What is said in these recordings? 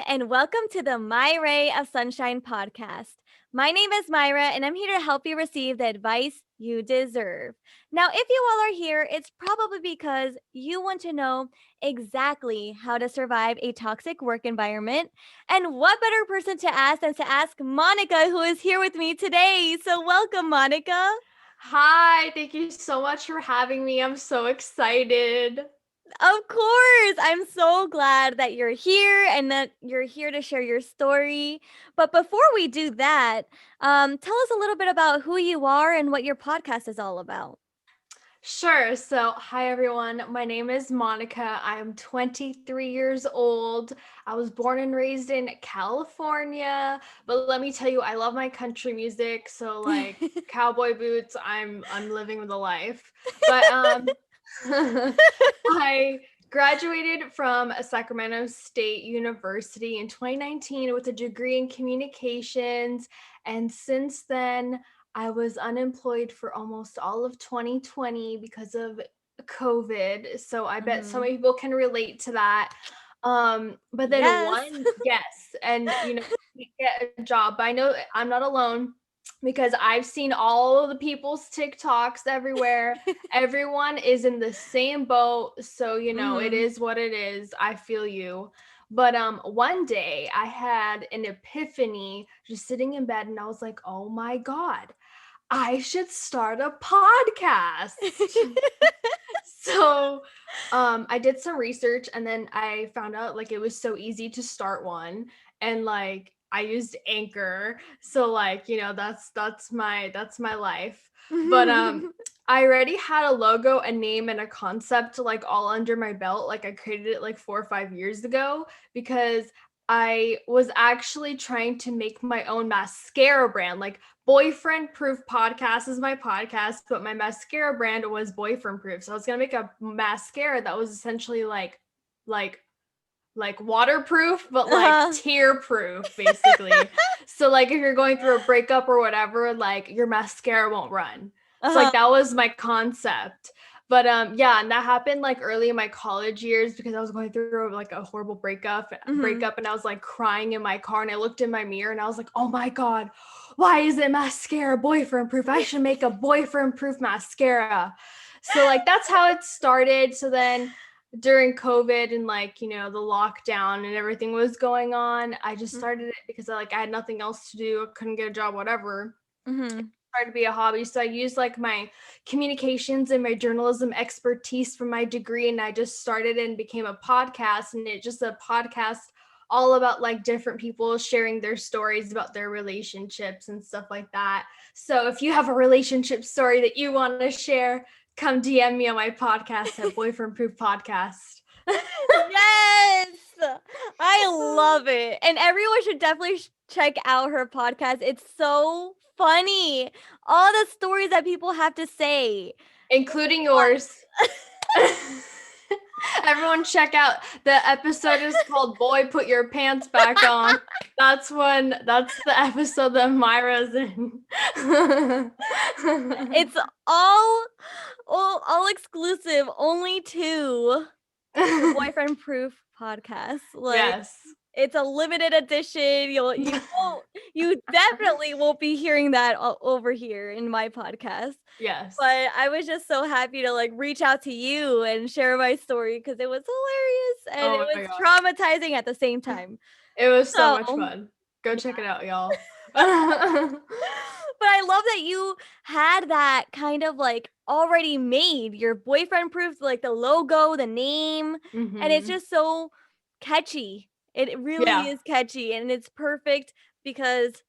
and welcome to the My Ray of Sunshine podcast. My name is Mayra, and I'm here to help you receive the advice you deserve. Now, if you all are here, it's probably because you want to know exactly how to survive a toxic work environment. And what better person to ask than to ask Monica, who is here with me today? So, welcome, Monica. Hi, thank you so much for having me. I'm so excited. Of course. I'm so glad that you're here and that you're here to share your story. But before we do that, tell us a little bit about who you are and what your podcast is all about. Sure. So, hi everyone. My name is Monica. I'm 23 years old. I was born and raised in California, but let me tell you, I love my country music. So, like cowboy boots, I'm living the life. But I graduated from Sacramento State University in 2019 with a degree in communications, and since then I was unemployed for almost all of 2020 because of COVID. So I bet so Mhm. many people can relate to that. But then Yes. yes, and get a job. But I know I'm not alone because I've seen all of the people's TikToks everywhere. Everyone is in the same boat. So, it Mhm. is what it is. I feel you. But one day I had an epiphany just sitting in bed and I was like, "Oh my god, I should start a podcast." So, I did some research and then I found out like it was so easy to start one, and like I used Anchor. So like, that's my life. But I already had a logo, a name, and a concept like all under my belt. Like I created it like 4 or 5 years ago because I was actually trying to make my own mascara brand. Like Boyfriend Proof Podcast is my podcast, but my mascara brand was Boyfriend Proof. So I was gonna make a mascara that was essentially like like waterproof, but like Uh-huh. tear proof, basically. So like if you're going through a breakup or whatever, like your mascara won't run. So Uh-huh. like that was my concept. But yeah, and that happened like early in my college years because I was going through like a horrible Mhm. breakup and I was like crying in my car and I looked in my mirror and I was like, "Oh my god, why isn't mascara boyfriend proof? I should make a boyfriend proof mascara." So like that's how it started. So then during COVID and like, the lockdown and everything was going on, I just started it because I had nothing else to do. I couldn't get a job, whatever. Mhm. Started to be a hobby. So I used like my communications and my journalism expertise from my degree and I just started and became a podcast, and it's just a podcast all about like different people sharing their stories about their relationships and stuff like that. So if you have a relationship story that you want to share, come DM me on my podcast at Boyfriend Proof Podcast. Yes. I love it. And everyone should definitely check out her podcast. It's so funny. All the stories that people have to say. Including yours. Everyone check out the episode is called Boy Put Your Pants Back On. That's the episode that Myra's in. It's all exclusive only to the Boyfriend Proof podcast. Like Yes. it's a limited edition. You definitely won't be hearing that over here in my podcast. Yes. But I was just so happy to like reach out to you and share my story because it was hilarious and it Oh was my god. traumatizing at the same time. It was so So, much fun. Go yeah. check it out, y'all. But I love that you had that kind of like already made your boyfriend proof, like the logo, the name, and it's Mhm. just so catchy. It really Yeah. is catchy and it's perfect because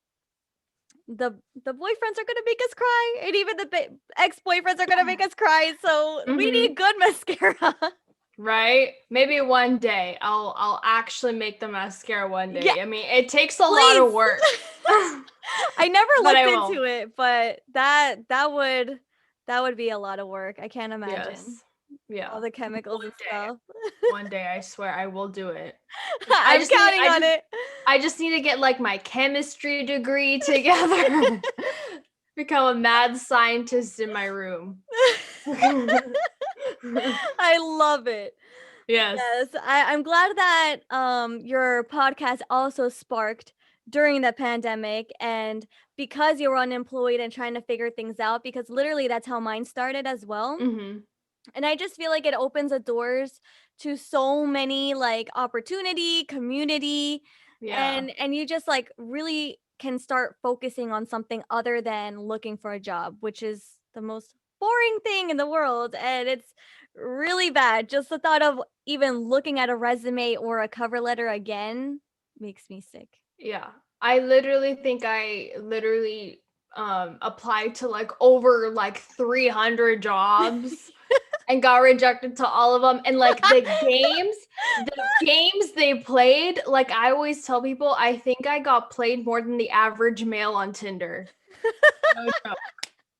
the the boyfriends are gonna make us cry, and even the ex-boyfriends are gonna make us cry. So we Mhm. need good mascara. Right? Maybe one day I'll actually make the mascara one Yeah, day. I mean, it takes a lot please. of work. I never But looked I will. into it, but that would be a lot of work. I can't imagine Yes. Yeah. all the chemicals and One day. stuff. One day, I swear I will do it. I I'm just need counting on it. I just need to get like my chemistry degree together. Become a mad scientist in my room. I love it. Yes. Yes, I'm glad that your podcast also sparked during the pandemic and because you were unemployed and trying to figure things out because literally that's how mine started as well. Mhm. And I just feel like it opens the doors to so many like opportunity, community, Yeah. and you just like really can start focusing on something other than looking for a job, which is the most boring thing in the world. And it's really bad. Just the thought of even looking at a resume or a cover letter again makes me sick. Yeah. I literally think I literally applied to like over like 300 jobs and got rejected to all of them, and like the games they played, like I always tell people, I think I got played more than the average male on Tinder. No joke.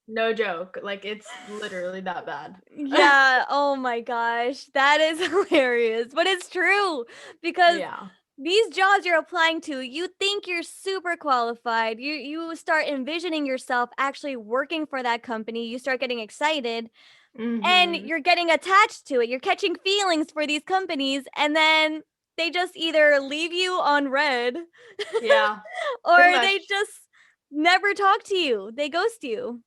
No joke. Like it's literally that bad. Yeah, oh my gosh, that is hilarious, but it's true because Yeah. these jobs you're applying to, you think you're super qualified. You start envisioning yourself actually working for that company. You start getting excited and Mhm. you're getting attached to it. You're catching feelings for these companies and then they just either leave you on red Yeah. Pretty or much. they just never talk to you. They ghost you.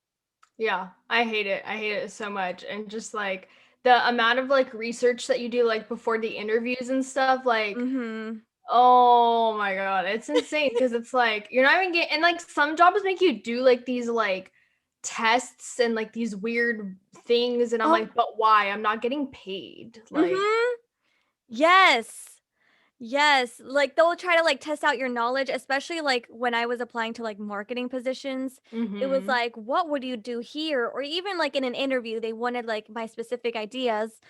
Yeah, I hate it. I hate it so much. And just like the amount of like research that you do like before the interviews and stuff, like, Mhm. oh my God, it's insane because it's like you're not even getting, and like some jobs make you do like these like tests and like these weird things. And I'm Oh, like, but why? I'm not getting paid. Like, mhm. Yes. Yes, like, they'll try to, like, test out your knowledge, especially, like, when I was applying to, like, marketing positions. It was mm-hmm. like, "What would you do here?" Or even, like, in an interview, they wanted, like, my specific ideas.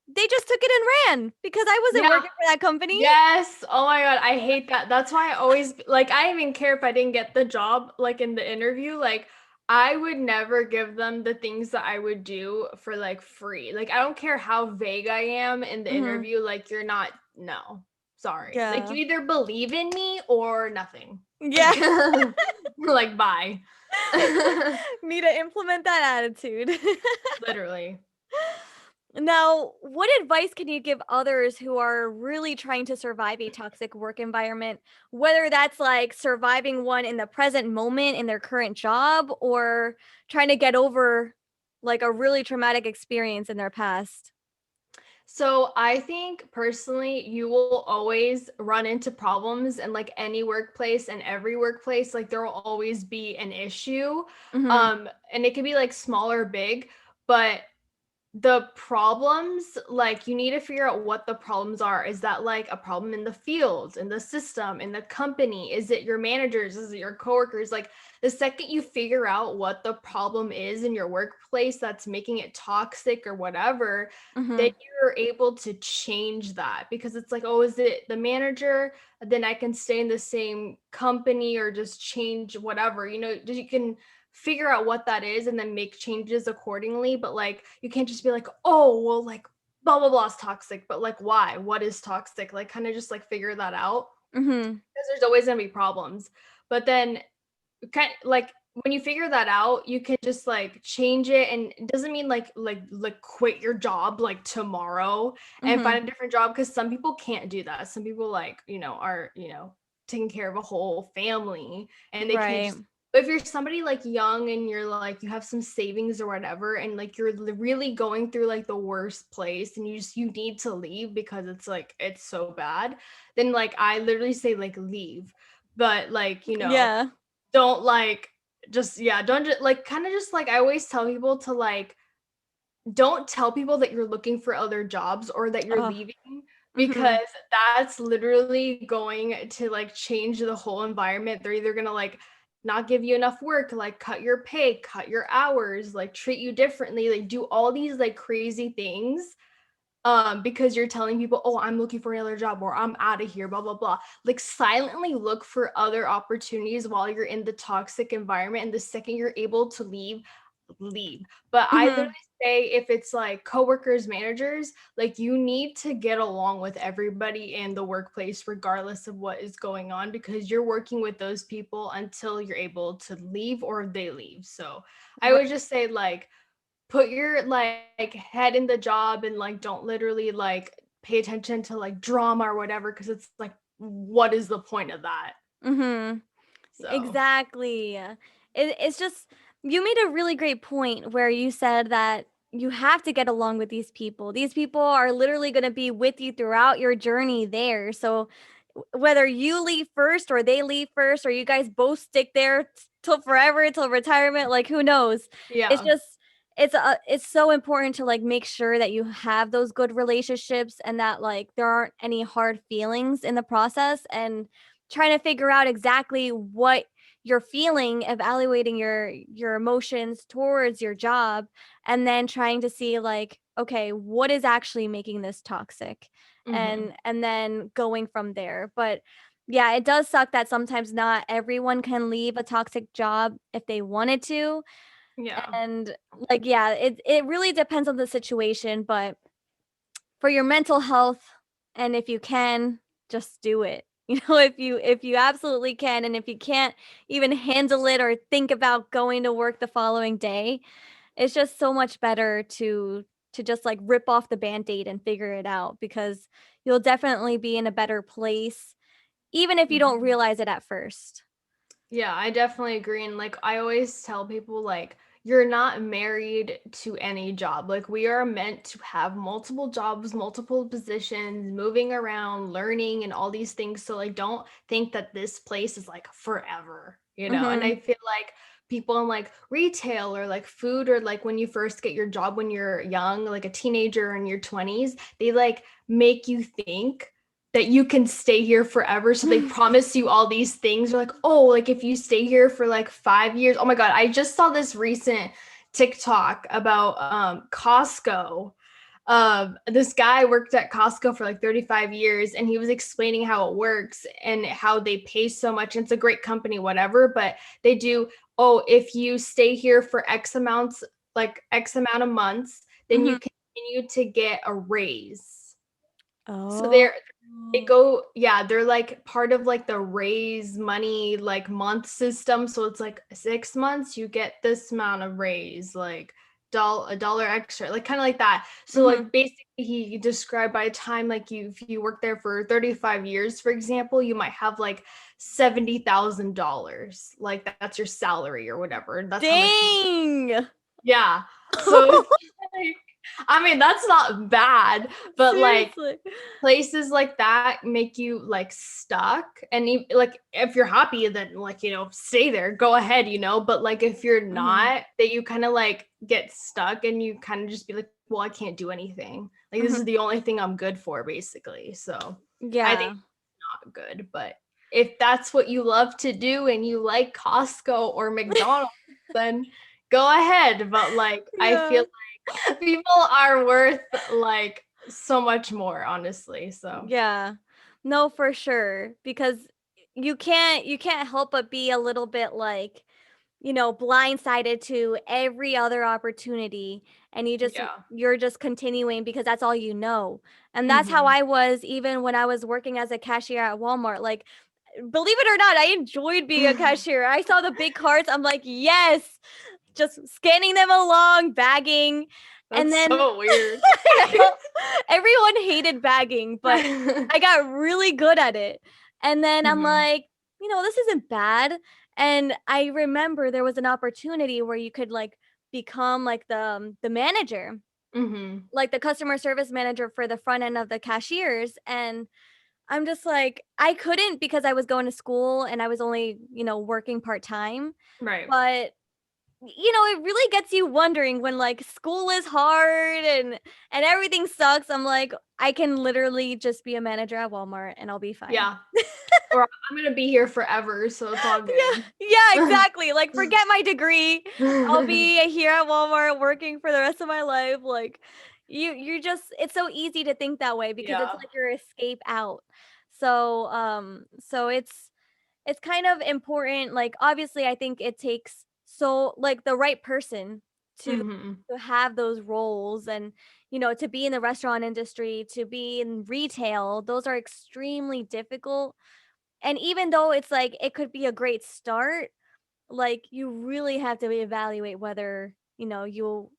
They just took it and ran because I wasn't Yeah. working for that company. Yes. Oh my God. I hate that. That's why I always like I didn't even care if I didn't get the job like in the interview. Like I would never give them the things that I would do for like free. Like I don't care how vague I am in the Mhm. interview. Like you're not, no. Sorry. Like Yeah. you either believe in me or nothing. Yeah. Like bye. Need to implement that attitude. Literally. Now, what advice can you give others who are really trying to survive a toxic work environment, whether that's like surviving one in the present moment in their current job or trying to get over like a really traumatic experience in their past? So I think personally, you will always run into problems in like any workplace and every workplace. Like there will always be an issue. Mhm. And it could be like small or big, but the problems, like you need to figure out what the problems are. Is that like a problem in the field, in the system, in the company? Is it your managers? Is it your coworkers? Like the second you figure out what the problem is in your workplace that's making it toxic or whatever, then Mhm. you're able to change that, because it's like, oh, is it the manager? Then I can stay in the same company or just change whatever. You can figure out what that is and then make changes accordingly. But like, you can't just be like, oh, well, like, blah, blah, blah is toxic. But like, why? What is toxic? Like, kind of just like figure that out, Mhm. because there's always going to be problems. But then, kind like, when you figure that out, you can just like change it, and it doesn't mean like quit your job like tomorrow and Mhm. find a different job, because some people can't do that. Some people like, are, taking care of a whole family, and they can't Right. just, but if you're somebody like young and you're like you have some savings or whatever, and like you're really going through like the worst place, and you need to leave because it's like it's so bad, then like I literally say like leave. But like, Yeah. don't like just, yeah, don't just like, kind of just like, I always tell people to like, don't tell people that you're looking for other jobs or that you're Oh. leaving, because Mhm. that's literally going to like change the whole environment. They're either going to like not give you enough work, like cut your pay, cut your hours, like treat you differently, like do all these like crazy things, because you're telling people, oh, I'm looking for another job, or I'm out of here, blah blah blah. Like silently look for other opportunities while you're in the toxic environment, and the second you're able to leave, leave. But I literally Mhm. say, if it's like coworkers, managers, like you need to get along with everybody in the workplace regardless of what is going on, because you're working with those people until you're able to leave or they leave. So I would just say, like, put your like head in the job, and like don't literally like pay attention to like drama or whatever, because it's like, what is the point of that? Mm-hmm. So Exactly. It's just, you made a really great point where you said that you have to get along with these people. These people are literally going to be with you throughout your journey there. So whether you leave first or they leave first or you guys both stick there till forever, till retirement, like who knows. It's yeah. just, it's so important to like make sure that you have those good relationships and that like there aren't any hard feelings in the process, and trying to figure out exactly what you're feeling, evaluating your emotions towards your job, and then trying to see like, okay, what is actually making this toxic, Mm-hmm. and then going from there. But yeah, it does suck that sometimes not everyone can leave a toxic job if they wanted to. Yeah. And like, yeah, it really depends on the situation, but for your mental health, and if you can, just do it. If you absolutely can, and if you can't even handle it or think about going to work the following day, it's just so much better to just like rip off the band-aid and figure it out, because you'll definitely be in a better place even if you don't Mhm. realize it at first. Yeah, I definitely agree. And like I always tell people, like, you're not married to any job. Like we are meant to have multiple jobs, multiple positions, moving around, learning and all these things. So like don't think that this place is like forever, you know? And I Mhm. feel like people in like retail or like food, or like when you first get your job when you're young, like a teenager in your 20s, they like make you think that you can stay here forever. So they promise you all these things. You're like, oh, like if you stay here for like 5 years. Oh my God. I just saw this recent TikTok about Costco. This guy worked at Costco for like 35 years, and he was explaining how it works and how they pay so much. It's a great company, whatever, but they do, oh, if you stay here for X amounts, like X amount of months, then you Mhm. continue to get a raise. So Oh. they go, yeah, they're like part of like the raise money like month system. So it's like 6 months, you get this amount of raise, like a dollar extra, like kind of like that. So Mhm. like basically he described by the time like if you work there for 35 years, for example, you might have like $70,000. Like that's your salary or whatever. And that's how much you, Dang. yeah. So it's like, I mean, that's not bad, but like Seriously. places like that make you like stuck, and like if you're happy, then like, stay there, go ahead, but like if you're Mhm. not, that you kind of like get stuck and you kind of just be like, well, I can't do anything, like this is Mhm. the only thing I'm good for basically. So I think Yeah. it's not good, but if that's what you love to do and you like Costco or McDonald's, then go ahead. But like I Yeah. feel like people are worth like so much more, honestly. So Yeah. No, for sure, because you can't help but be a little bit like, blindsided to every other opportunity, and yeah. you're just continuing because that's all you know. And that's how Hmm. I was even when I was working as a cashier at Walmart. Like, believe it or not, I enjoyed being a cashier. I saw the big carts, I'm like, "Yes." Just scanning them along, bagging, and That's then so weird. I know everyone hated bagging, but I got really good at it. And then I'm Hmm. like, this isn't bad. And I remember there was an opportunity where you could like become like the manager, Hmm. like the customer service manager for the front end of the cashiers. And I'm just like, I couldn't because I was going to school and I was only, working part-time. Right. But it really gets you wondering when like school is hard and everything sucks. I'm like, I can literally just be a manager at Walmart and I'll be fine. Yeah. Or I'm gonna be here forever, so it's all Yeah, good. yeah, exactly. Like, forget my degree. I'll be here at Walmart working for the rest of my life. Like, you're just, it's so easy to think that way because it's Yeah. like your escape out. So it's kind of important. Like, obviously, I think it takes so like the right person to Hmm. to have those roles, and to be in the restaurant industry, to be in retail. Those are extremely difficult. And even though it's like it could be a great start, like you really have to evaluate whether, you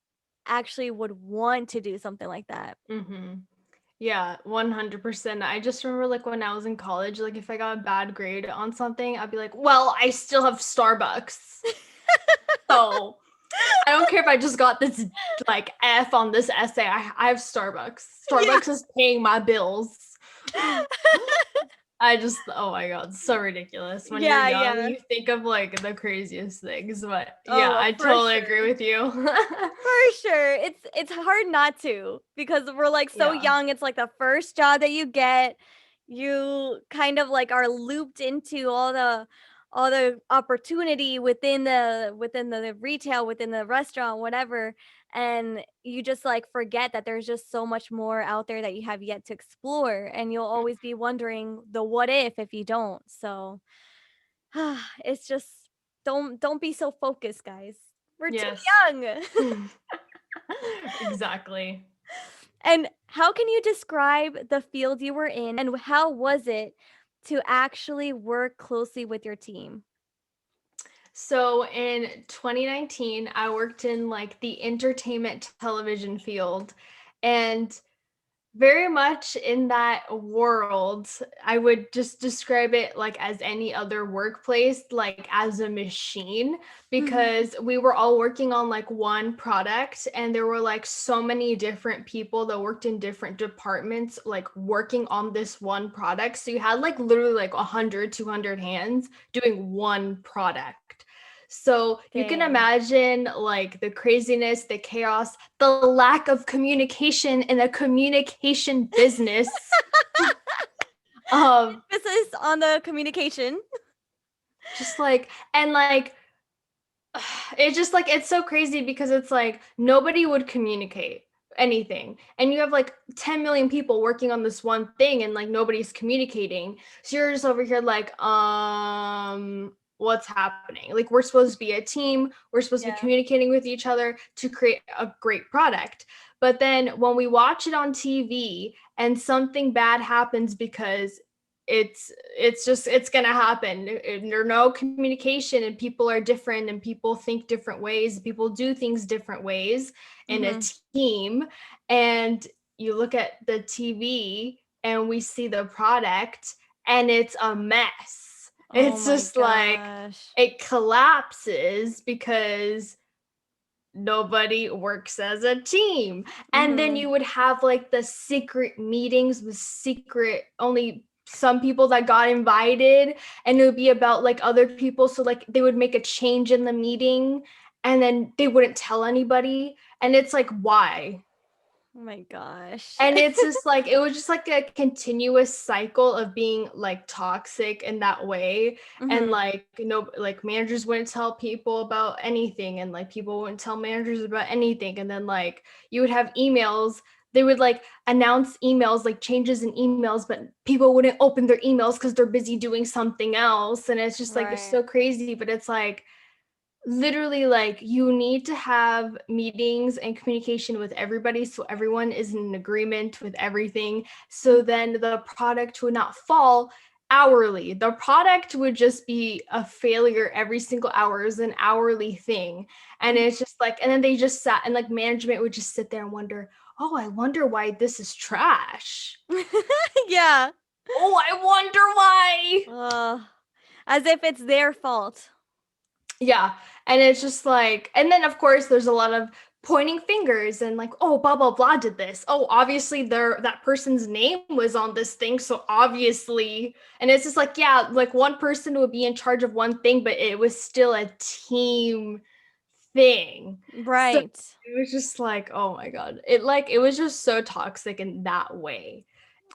actually would want to do something like that. Hmm. Yeah, 100%. I just remember like when I was in college, like if I got a bad grade on something, I'd be like, well, I still have Starbucks. So I don't care if I just got this like F on this essay. I have Starbucks. Yeah. Starbucks is paying my bills. I just, oh my God, so ridiculous. When you're Yeah, young, yeah. you think of like the craziest things. But yeah, Oh, I for totally agree sure. with you. For sure. It's hard not to because we're like so Yeah. young. It's like the first job that you get. You kind of like are looped into all the opportunity within the retail, within the restaurant, whatever. And you just like forget that there's just so much more out there that you have yet to explore. And you'll always be wondering the what if you don't. So it's just don't be so focused, guys. We're too Yes. young. Exactly. And how can you describe the field you were in and how was it to actually work closely with your team? So in 2019, I worked in like the entertainment television field, and very much in that world, I would just describe it like as any other workplace, like as a machine, Mhm. because we were all working on like one product, and there were like so many different people that worked in different departments, like working on this one product. So you had like literally like 100, 200 hands doing one product. So you can Dang. imagine like the craziness, the chaos, the lack of communication in a communication business. um This is on the communication. just like, and like it's just like it's so crazy because it's like nobody would communicate anything, and you have like 10 million people working on this one thing, and like nobody's communicating. So you're just over here like, what's happening? Like we're supposed to be a team, we're supposed to be Yeah. communicating with each other to create a great product. But then when we watch it on TV and something bad happens, because it's gonna happen. There's no communication, and people are different, and people think different ways, people do things different ways in a Mhm. team. And you look at the TV and we see the product, and it's a mess. Oh It's my just like gosh. it collapses because nobody works as a team. And then Mhm. you would have like the secret meetings with secret only some people that got invited, and it would be about like other people. So like they would make a change in the meeting, and then they wouldn't tell anybody. And it's like, why? Oh my gosh. And it's just like it was just like a continuous cycle of being like toxic in that way. And Mhm. like, you know, like managers wouldn't tell people about anything, and like people wouldn't tell managers about anything. And then like you would have emails, they would like announce emails, like changes in emails, but people wouldn't open their emails because they're busy doing something else. And it's just like it's Right. so crazy. But it's like literally like you need to have meetings and communication with everybody, so everyone is in agreement with everything, so then the product would not fall hourly. The product would just be a failure every single hour, is an hourly thing. And it's just like, and then they just sat, and like management would just sit there and wonder, oh, I wonder why this is trash. Yeah. Oh, I wonder why. Ugh. As if it's their fault. Yeah. And it's just like, and then of course there's a lot of pointing fingers and like, oh, blah blah blah did this. Oh, obviously there that person's name was on this thing, so obviously. And it's just like, yeah, like one person would be in charge of one thing, but it was still a team thing. So Right. it was just like, oh my God. It was just so toxic in that way.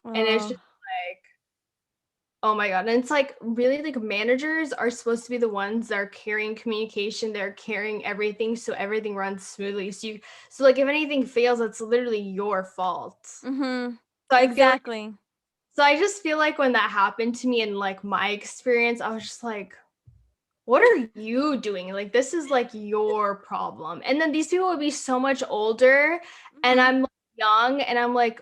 And it's Oh. just like, oh my God. And it's like really like managers are supposed to be the ones that are carrying communication, they're carrying everything so everything runs smoothly. So like if anything fails, it's literally your fault. Mhm. So I feel like Exactly. so I just feel like when that happened to me in like my experience, I was just like, what are you doing? Like this is like your problem. And then these people would be so much older, and Mhm. I'm like, young, and I'm like,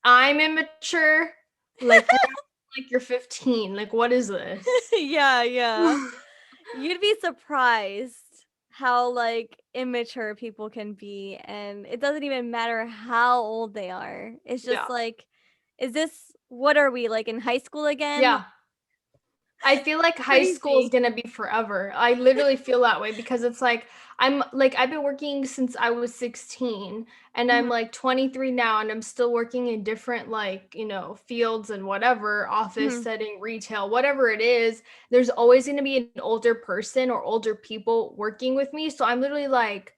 I'm immature. Like you're 15. Like what is this? Yeah, yeah. You'd be surprised. how like immature people can be, and it doesn't even matter how old they are. It's just Yeah. like, is this, what are we, like in high school again? Yeah. I feel like high school is Crazy. gonna be forever. I literally feel that way because it's like I've been working since I was 16 and I'm Mhm, like 23 now and I'm still working in different like, fields and whatever, office mhm. setting, retail, whatever it is. There's always gonna be an older person or older people working with me. So I'm literally like,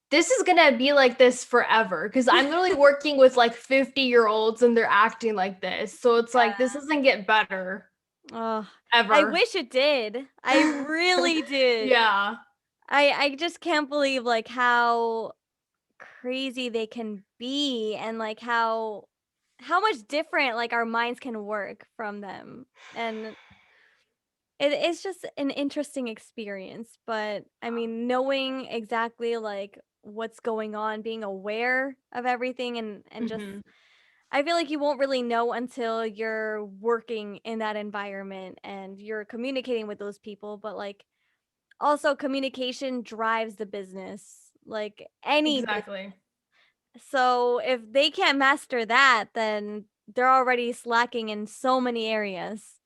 this is gonna be like this forever because I'm literally working with like 50-year-olds and they're acting like this. So it's like this doesn't get better Oh, I ever. wish it did. I really did. Yeah. I just can't believe like how crazy they can be, and like how much different like our minds can work from them. And it's just an interesting experience, but I mean, knowing exactly like what's going on, being aware of everything, and just, Mhm. I feel like you won't really know until you're working in that environment and you're communicating with those people, but like also communication drives the business, like any business. Exactly. So if they can't master that, then they're already slacking in so many areas.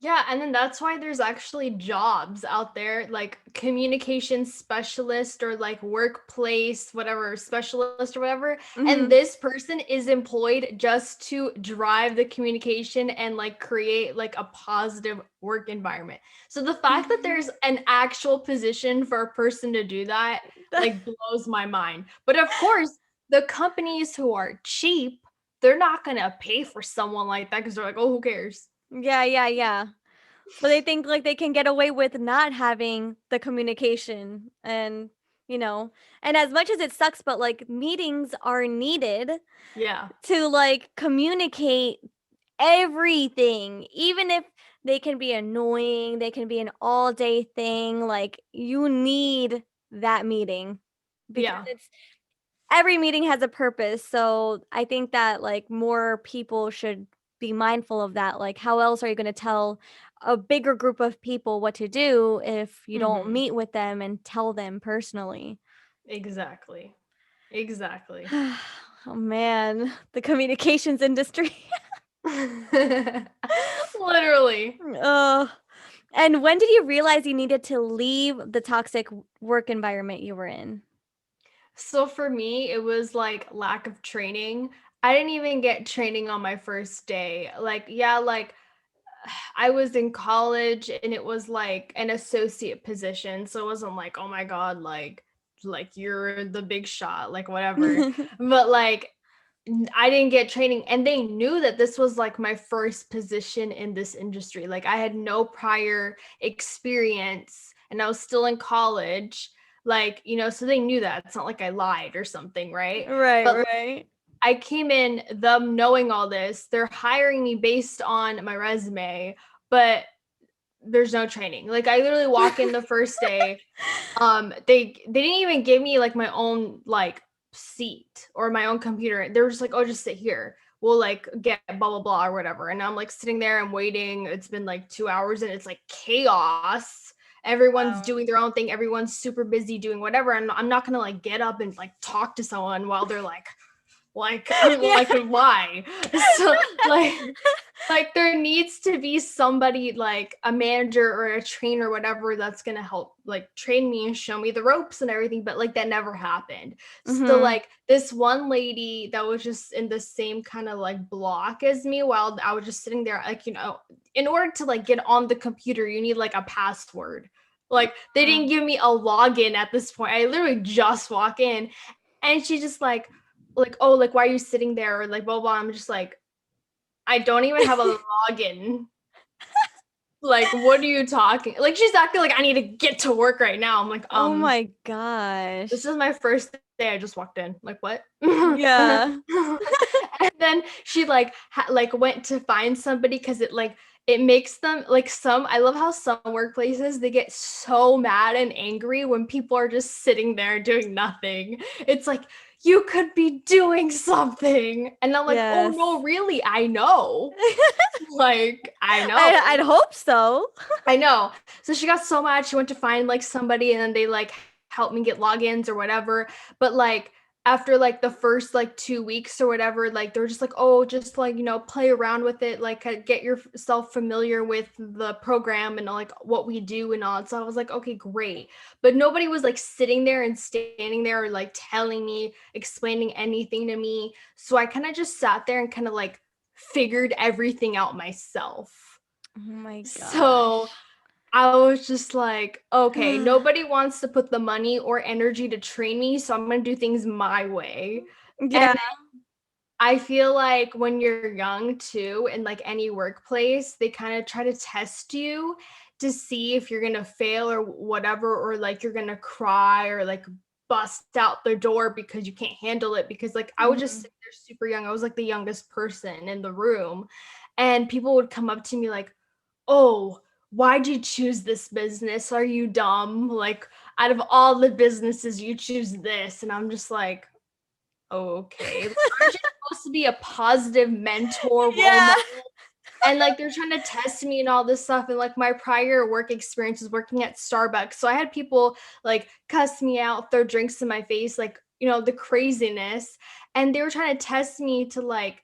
Yeah, and then that's why there's actually jobs out there like communication specialist or like workplace, whatever, specialist or whatever. And Mhm. this person is employed just to drive the communication and like create like a positive work environment. So the fact that there's an actual position for a person to do that like blows my mind. But of course, the companies who are cheap, they're not going to pay for someone like that because they're like, oh, who cares? Yeah, yeah, yeah. So they think like they can get away with not having the communication, and you know, and as much as it sucks, but like meetings are needed Yeah. to like communicate everything, even if they can be annoying, they can be an all day thing, like you need that meeting because Yeah. it's, every meeting has a purpose. So I think that like more people should be mindful of that. Like, how else are you going to tell a bigger group of people what to do if you don't Mhm. meet with them and tell them personally? Exactly. Exactly. Oh man, the communications industry. Literally. Ugh. And when did you realize you needed to leave the toxic work environment you were in? So for me, it was like lack of training. I didn't even get training on my first day. Like, yeah, like I was in college and it was like an associate position. So it wasn't like, oh my God, like you're the big shot, like whatever. But like I didn't get training and they knew that this was like my first position in this industry. Like I had no prior experience and I was still in college. Like, so they knew that. It's not like I lied or something, right? Right, But right. I came in them knowing all this. They're hiring me based on my resume, but there's no training. Like I literally walk in the first day. They didn't even give me like my own like seat or my own computer. They were just like, "Oh, just sit here. We'll like get blah blah blah or whatever." And I'm like sitting there and waiting. It's been like 2 hours and it's like chaos. Everyone's Wow. doing their own thing. Everyone's super busy doing whatever. And I'm not gonna like get up and like talk to someone while they're like Yeah. like why? So like there needs to be somebody like a manager or a trainer, whatever, that's gonna help like train me and show me the ropes and everything. But like that never happened. So Mhm. like this one lady that was just in the same kind of like block as me while I was just sitting there, like, in order to like get on the computer, you need like a password. Like they didn't give me a login at this point. I literally just walk in and she just like, oh, like why are you sitting there? Or like blah blah. I'm just like, I don't even have a login. Like, what are you talking? Like, she's acting like I need to get to work right now. I'm like, Oh my this gosh. is my first day. I just walked in. Like, what? Yeah. And then she like went to find somebody because it makes them like some. I love how some workplaces they get so mad and angry when people are just sitting there doing nothing. It's like you could be doing something, and I'm like, oh Yes. no, really? I know. Like, I I'd know. hope so. I know. So she got so mad. She went to find like somebody, and then they like help me get logins or whatever. But like after like the first like 2 weeks or whatever, like they're just like, oh, just like, play around with it, like get yourself familiar with the program and like what we do and all. So I was like, okay, great. But nobody was like sitting there and standing there or like telling me, explaining anything to me. So I kind of just sat there and kind of like figured everything out myself. Oh my So gosh. I was just like, okay, nobody wants to put the money or energy to train me, so I'm going to do things my way. Yeah. And I feel like when you're young too, in like any workplace, they kind of try to test you to see if you're going to fail or whatever, or like you're going to cry or like bust out the door because you can't handle it. Because like I would just Mhm. sit there super young. I was like the youngest person in the room. And people would come up to me like, oh, why'd you choose this business? Are you dumb? Like, out of all the businesses, you choose this. And I'm just like, okay. Like, aren't you supposed to be a positive mentor, role Yeah. model? And like, they're trying to test me and all this stuff. And like, my prior work experience was working at Starbucks. So I had people like cuss me out, throw drinks in my face, like, the craziness. And they were trying to test me to like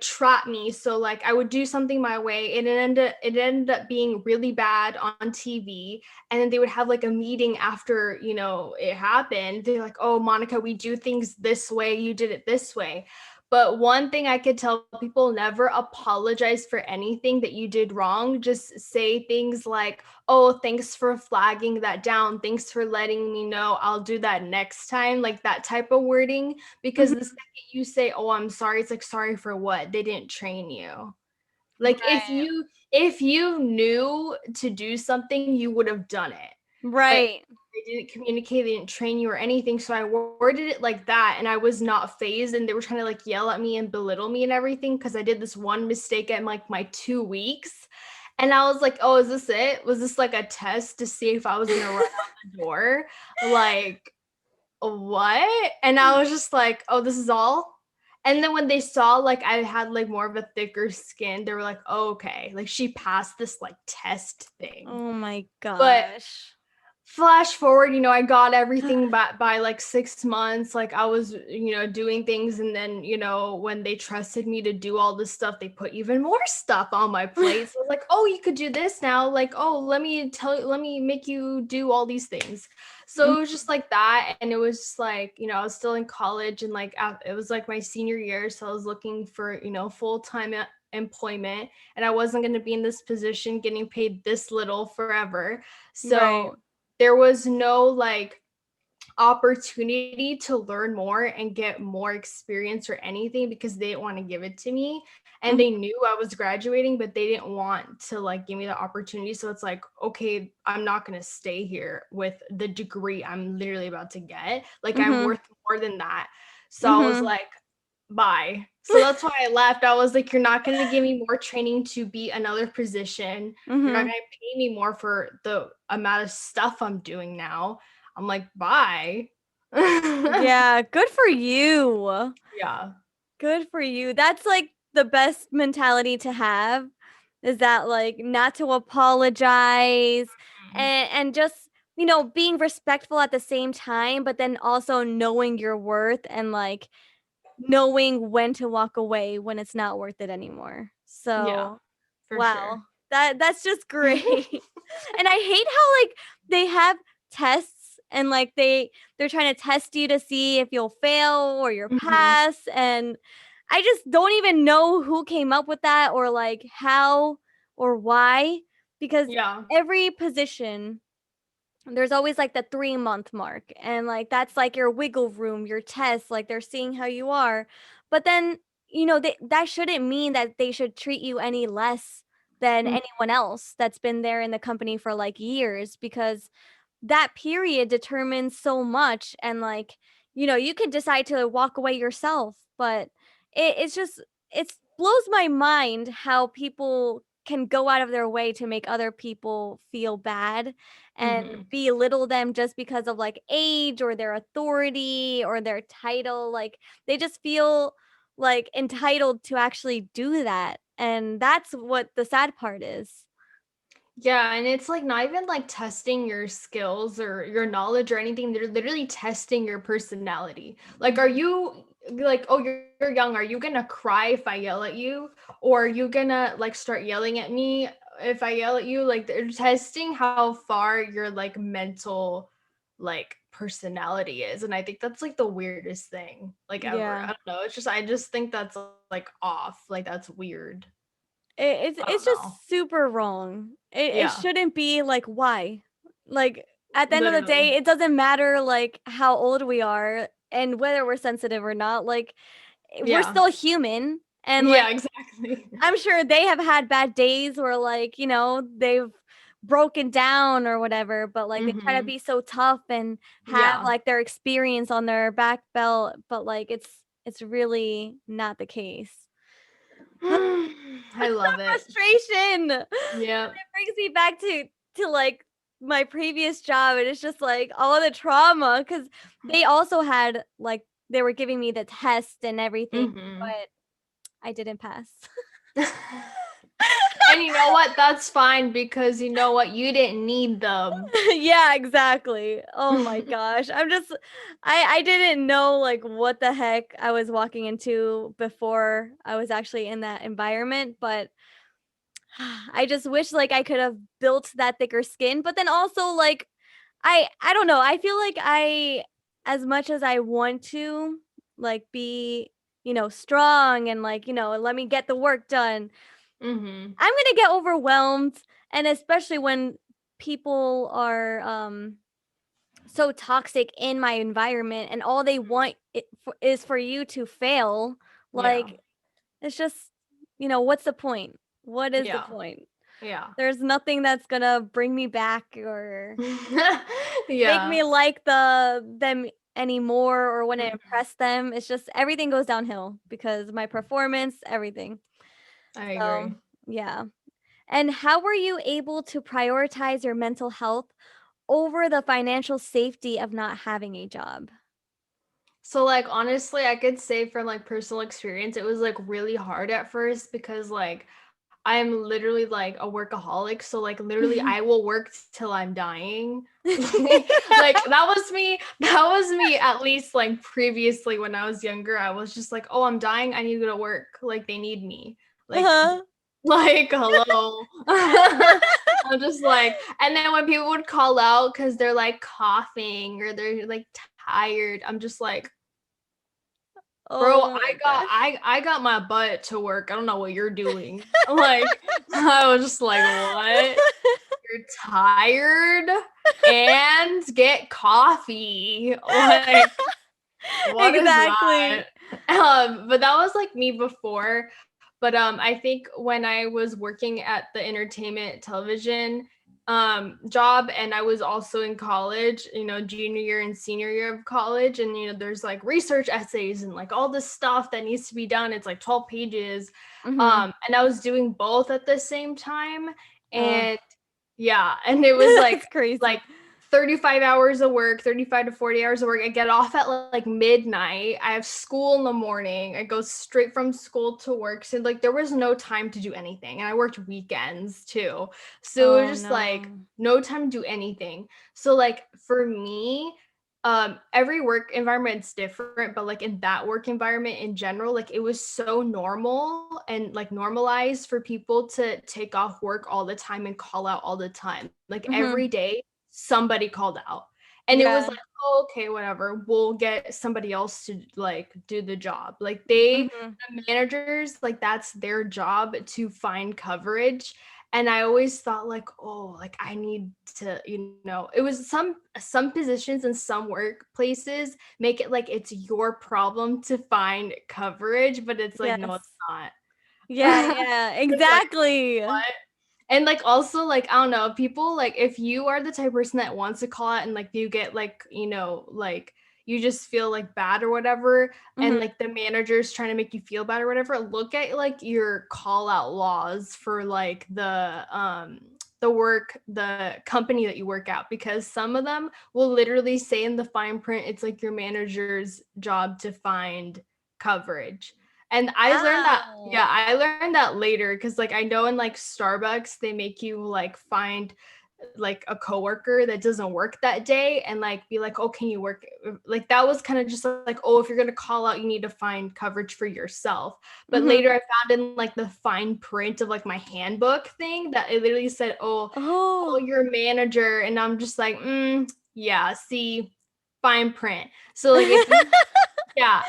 trap me. So like I would do something my way and it ended up being really bad on TV. And then they would have like a meeting after, it happened. They're like, oh, Monica, we do things this way, you did it this way. But one thing I could tell people: never apologize for anything that you did wrong. Just say things like, oh, thanks for flagging that down. Thanks for letting me know. I'll do that next time. Like that type of wording. Because the Mhm. second you say, oh, I'm sorry, it's like, sorry for what? They didn't train you. Like Right. if you knew to do something, you would have done it. But Right. they didn't communicate, they didn't train you or anything. So I worded it like that, and I was not phased, and they were trying to like yell at me and belittle me and everything because I did this one mistake at like my 2 weeks. And I was like, oh, is this it? Was this like a test to see if I was gonna run out the door? Like, what? And I was just like, oh, this is all? And then when they saw like I had like more of a thicker skin, they were like, oh, okay, like she passed this like test thing. Oh my But gosh. flash forward, I got everything by like 6 months. Like I was, doing things. And then, when they trusted me to do all this stuff, they put even more stuff on my plate. So I was like, oh, you could do this now. Like, oh, let me make you do all these things. So it was just like that. And it was just like, I was still in college, and like it was like my senior year. So I was looking for, full-time employment, and I wasn't going to be in this position getting paid this little forever. Right. So there was no like opportunity to learn more and get more experience or anything because they didn't want to give it to me. And Mhm. they knew I was graduating, but they didn't want to like give me the opportunity. So it's like, okay, I'm not going to stay here with the degree I'm literally about to get. Like I'm Mhm. worth more than that. So I was Mhm. like, bye. So that's why I left. I was like, you're not going to give me more training to be another position. You're not Mhm. going to pay me more for the amount of stuff I'm doing now. I'm like, bye. Yeah, good for you. Yeah. Good for you. That's like the best mentality to have, is that like not to apologize, Mhm. and just, being respectful at the same time, but then also knowing your worth and like knowing when to walk away when it's not worth it anymore. Yeah, So, for sure. wow. That's just great. And I hate how like they have tests and like they're trying to test you to see if you'll fail or you'll Mhm. pass, and I just don't even know who came up with that or like how or why, because Yeah. every position there's always like the 3-month mark, and like that's like your wiggle room, your test, like they're seeing how you are. But then, that shouldn't mean that they should treat you any less than Mm, anyone else that's been there in the company for like years, because that period determines so much. And like, you could decide to walk away yourself, but it's just, it blows my mind how people can go out of their way to make other people feel bad and mhm. belittle them just because of like age or their authority or their title. Like they just feel like entitled to actually do that. And that's what the sad part is. Yeah, and it's like not even like testing your skills or your knowledge or anything. They're literally testing your personality. Like, are Mhm. you like, oh, you're young. Are you gonna cry if I yell at you? Or are you gonna like start yelling at me if I yell at you? Like, they're testing how far your like mental like personality is. And I think that's like the weirdest thing like ever. I Yeah. don't know. It's just, I just think that's like off. Like, that's weird. It's I it's don't know. just super wrong. It Yeah, shouldn't be like, why? Like, at the end of the literally. day, it doesn't matter like how old we are and whether we're sensitive or not. Like, we're Yeah. still human, and Yeah, like exactly. I'm sure they have had bad days where like, they've broken down or whatever, but like they try to Mhm. be so tough and have Yeah. like their experience on their back belt, but like it's really not the case. I love it. Frustration. And Yep. it brings me back to like my previous job, and it's just like all of the trauma because they also had like they were giving me the test and everything, Mhm. but I didn't pass. And you know what? That's fine because you know what? You didn't need them. Yeah, exactly. Oh my gosh. I didn't know like what the heck I was walking into before I was actually in that environment, but I just wish like I could have built that thicker skin, but then also like I don't know. I feel like I as much as I want to like be, strong and like, let me get the work done, Mhm. I'm going to get overwhelmed, and especially when people are so toxic in my environment and all they want is for you to fail. Yeah. Like, it's just, what's the point? What is the Yeah. point? Yeah. There's nothing that's gonna bring me back or make Yeah. me like them anymore or want to Mhm. impress them. It's just everything goes downhill because my performance, everything. I So, agree. yeah. And how were you able to prioritize your mental health over the financial safety of not having a job? So like honestly, I could say from like personal experience, it was like really hard at first because like I'm literally like a workaholic. So like literally I will work till I'm dying. Like that was me at least like previously when I was younger. I was just like, oh, I'm dying. I need to go to work. Like they need me. Like Uh-huh. like hello. I'm just like, and then when people would call out because they're like coughing or they're like tired, I'm just like, bro, Oh my gosh. I got my butt to work. I don't know what you're doing. Like, I was just like, what? You're tired and get coffee. Like, what is Exactly. that? But that was like me before. But I think when I was working at the entertainment television job, and I was also in college, junior year and senior year of college, and there's like research essays and like all this stuff that needs to be done. It's like 12 pages. Mhm. And I was doing both at the same time. Oh, And yeah, and it was it's crazy. like 35 hours of work, 35 to 40 hours of work. I get off at like midnight. I have school in the morning. I go straight from school to work. So like there was no time to do anything. And I worked weekends too. So it was Oh just like no. no time to do anything. So like for me, every work environment's different, but like in that work environment in general, like it was so normal and like normalized for people to take off work all the time and call out all the time. Like every Mhm. day somebody called out. And it was Yeah. like, oh, okay, whatever. We'll get somebody else to like do the job. Like they, Mhm. the managers, like that's their job to find coverage. And I always thought like, oh, like I need to, it was some positions in some workplaces make it like it's your problem to find coverage, but it's like, no, it's Yes. not. Yeah, yeah, It's like, exactly. what? And like also like I don't know, people like if you are the type of person that wants to call out and like you get like, like you just feel like bad or whatever, and Mhm. like the manager's trying to make you feel bad or whatever, look at like your call out laws for like the company that you work at, because some of them will literally say in the fine print it's like your manager's job to find coverage. And Wow. I learned that later because like I know in like Starbucks they make you like find like a coworker that doesn't work that day and like be like, oh, can you work? Like that was kind of just like, oh, if you're gonna call out, you need to find coverage for yourself. But Mhm. later I found in like the fine print of like my handbook thing that it literally said, oh, call Oh. your manager. And I'm just like, yeah, see, fine print. So like if you yeah,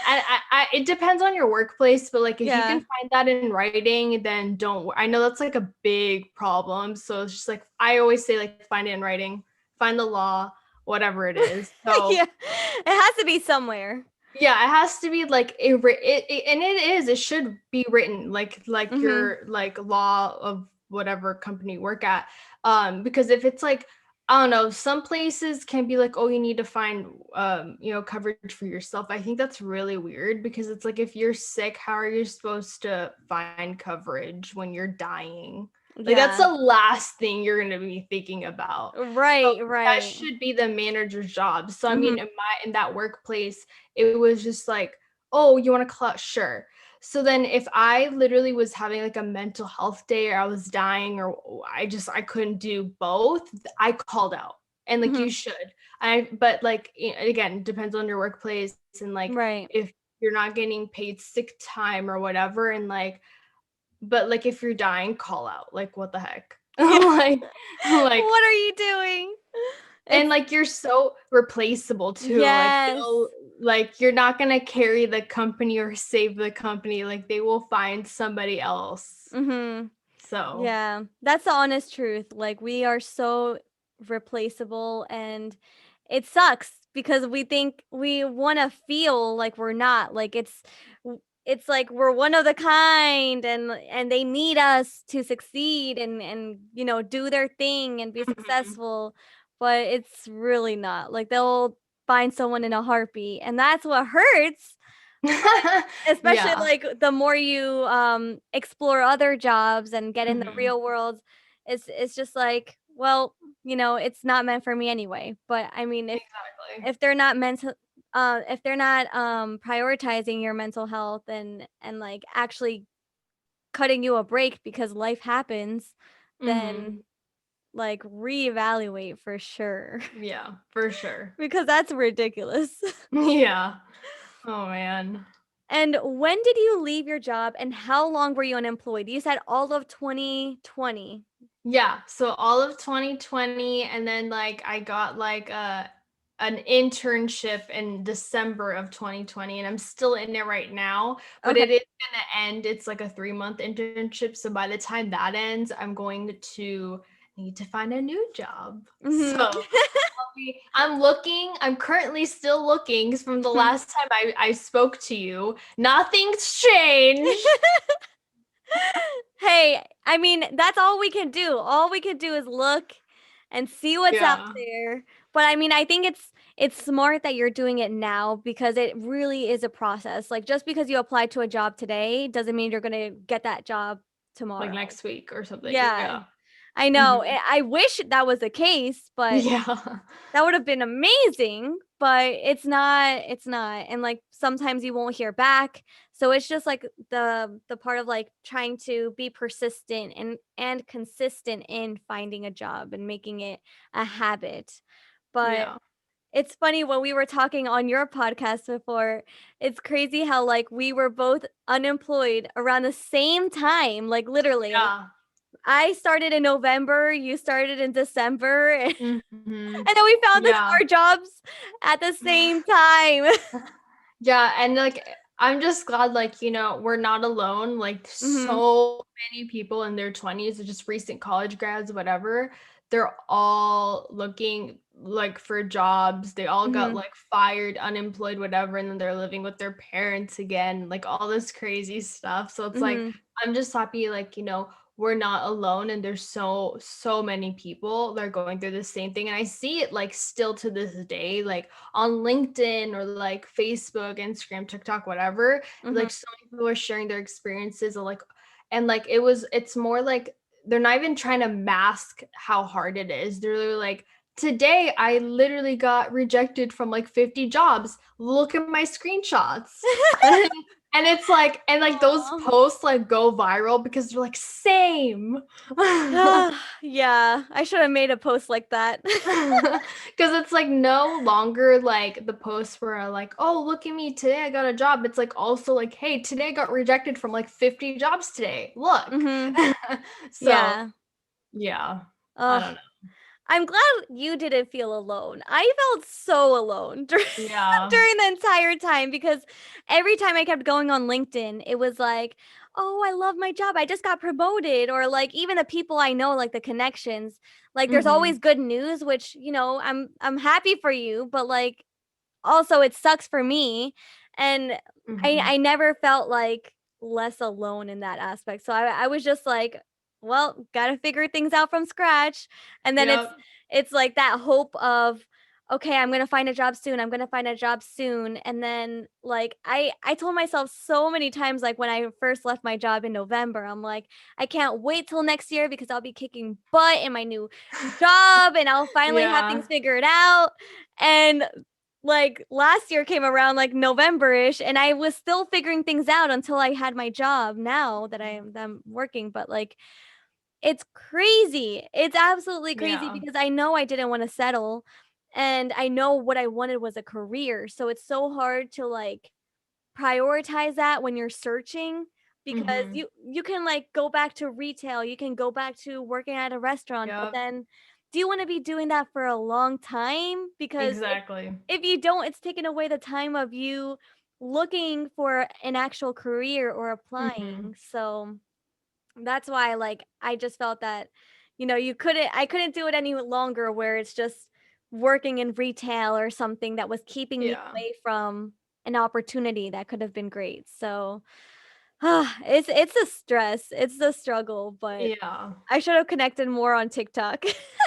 it depends on your workplace, but like if you can Yeah. find that in writing, then don't. I know that's like a big problem, so it's just like I always say, like find it in writing, find the law, whatever it is. So Yeah. It has to be somewhere. yeah, it has to be like and it is. It should be written like Mhm. your like law of whatever company you work at. Because if it's like I don't know, some places can be like, oh, you need to find coverage for yourself. I think that's really weird because it's like if you're sick, how are you supposed to find coverage when you're dying? Like that's Yeah. the last thing you're gonna be thinking about. So Right, that right. should be the manager's job. So I mean, Mhm. in that workplace, it was just like, oh, you want to call out? Sure. So then if I literally was having like a mental health day or I was dying or I couldn't do both, I called out. And like you Mhm. should. But like again, depends on your workplace and like Right. if you're not getting paid sick time or whatever and like but like if you're dying, call out. Like what the heck? Yeah. Like What are you doing? and It's like you're so replaceable too. Like yes. they'll like you're not gonna carry the company or save the company. Like they will find somebody else. Mhm. So Yeah. That's the honest truth. Like we are so replaceable and it sucks because we think we want to feel like we're not. Like it's like we're one of the kind and they need us to succeed and do their thing and be mhm. successful, but it's really not. Like they'll find someone in a heartbeat and that's what hurts. Especially, Yeah. like, the more you, explore other jobs and get in the Mhm. real world, it's just like, well, it's not meant for me anyway. But, I mean, Exactly. if they're not if they're not, prioritizing your mental health and, like, actually cutting you a break because life happens, Mhm. then, like, reevaluate for sure Yeah, for sure. because that's ridiculous. Yeah. Oh man. And when did you leave your job and how long were you unemployed? You said all of 2020. Yeah, so all of 2020 and then like I got like an internship in December of 2020 and I'm still in it right now, but Okay. it is going to end. It's like a 3-month internship, so by the time that ends, I'm going to need to find a new job. Mhm. So I'm looking. I'm currently still looking 'cause from the Mhm. last time I spoke to you. Nothing's changed. Hey, I mean, that's all we can do. All we can do is look and see what's out Yeah. there. But I mean, I think it's smart that you're doing it now because it really is a process. Like just because you applied to a job today doesn't mean you're going to get that job Like tomorrow. next week or something. Yeah. Yeah. I know. Mhm. I wish that was the case, but Yeah. that would have been amazing, but it's not, and, like, sometimes you won't hear back, so it's just, like, the part of, like, trying to be persistent and consistent in finding a job and making it a habit, but Yeah. it's funny when we were talking on your podcast before, it's crazy how, like, we were both unemployed around the same time, like, literally. Yeah. I started in November, you started in December, and Mhm. then we found Yeah. our jobs at the same time. Yeah, and, like, I'm just glad, like, we're not alone, like, Mhm, so many people in their 20s, or just recent college grads, whatever, they're all looking, like, for jobs, they all got, mhm, like, fired, unemployed, whatever, and then they're living with their parents again, like, all this crazy stuff, so it's like, mhm, I'm just happy, like, we're not alone and there's so many people that are going through the same thing, and I see it, like, still to this day, like, on LinkedIn or like Facebook, Instagram, TikTok, whatever. mhm. Like so many people are sharing their experiences of like and like it's more like they're not even trying to mask how hard it is. They're literally like, today I literally got rejected from like 50 jobs. Look at my screenshots. And it's like, and like those Aw. posts like go viral because they're like, same. Yeah, I should have made a post like that. Because it's like no longer like the posts where like, oh, look at me, today I got a job. It's like also like, hey, today I got rejected from like 50 jobs today. Look. Mhm. So Yeah. yeah, I Ugh. don't know. I'm glad you didn't feel alone. I felt so alone Yeah. during the entire time because every time I kept going on LinkedIn, it was like, "Oh, I love my job. I just got promoted." Or like even the people I know, like the connections, like there's Mm-hmm. always good news, which, I'm happy for you, but like also it sucks for me. And I Mm-hmm. I never felt like less alone in that aspect. So I was just like, well, gotta figure things out from scratch. And then it's Yep. it's like that hope of, okay, I'm gonna find a job soon. I'm gonna find a job soon. And then like I told myself so many times, like when I first left my job in November, I'm like, I can't wait till next year because I'll be kicking butt in my new job and I'll finally have Yeah. things figured out. And like last year came around like November-ish and I was still figuring things out until I had my job now that I'm working. But like it's crazy. It's absolutely crazy Yeah. because I know I didn't want to settle and I know what I wanted was a career. So it's so hard to like prioritize that when you're searching because Mm-hmm. you can like go back to retail, you can go back to working at a restaurant, but Yep. then do you want to be doing that for a long time? Because Exactly. if you don't, it's taking away the time of you looking for an actual career or Mm-hmm. applying. So that's why like I just felt that I couldn't do it any longer where it's just working in retail or something that was keeping me Yeah. away from an opportunity that could have been great. So it's a stress, it's the struggle, but Yeah. I should have connected more on TikTok.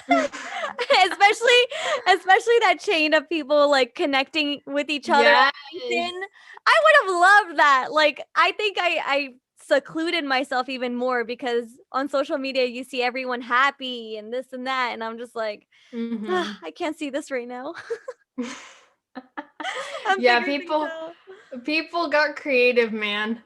especially especially that chain of people like connecting with each other Yes. on LinkedIn. I would have loved that. Like I think I secluded myself even more because on social media you see everyone happy and this and that and I'm just like, Mm-hmm. I can't see this right now." I'm Yeah, figuring things people out. people got creative, man.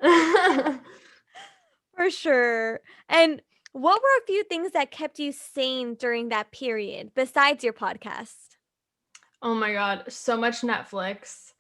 For sure. And what were a few things that kept you sane during that period besides your podcast? Oh my god, so much Netflix.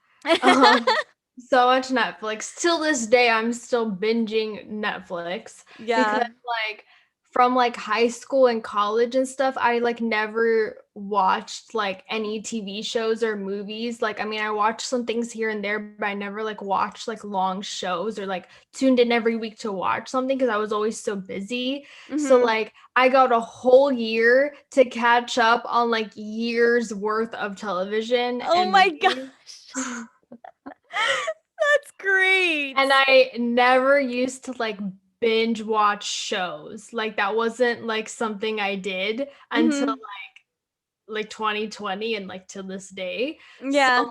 Um, so much Netflix. Till this day, I'm still binging Netflix because Yeah. like from like high school and college and stuff, I like never watched like any TV shows or movies. Like I mean, I watched some things here and there, but I never like watched like long shows or like tuned in every week to watch something because I was always so busy. So Mhm. like I got a whole year to catch up on like years worth of television Oh and my movies. gosh. That's great. And I never used to like binge watch shows. Like that wasn't like something I did until Mhm. like 2020 and like to this day. So Yeah.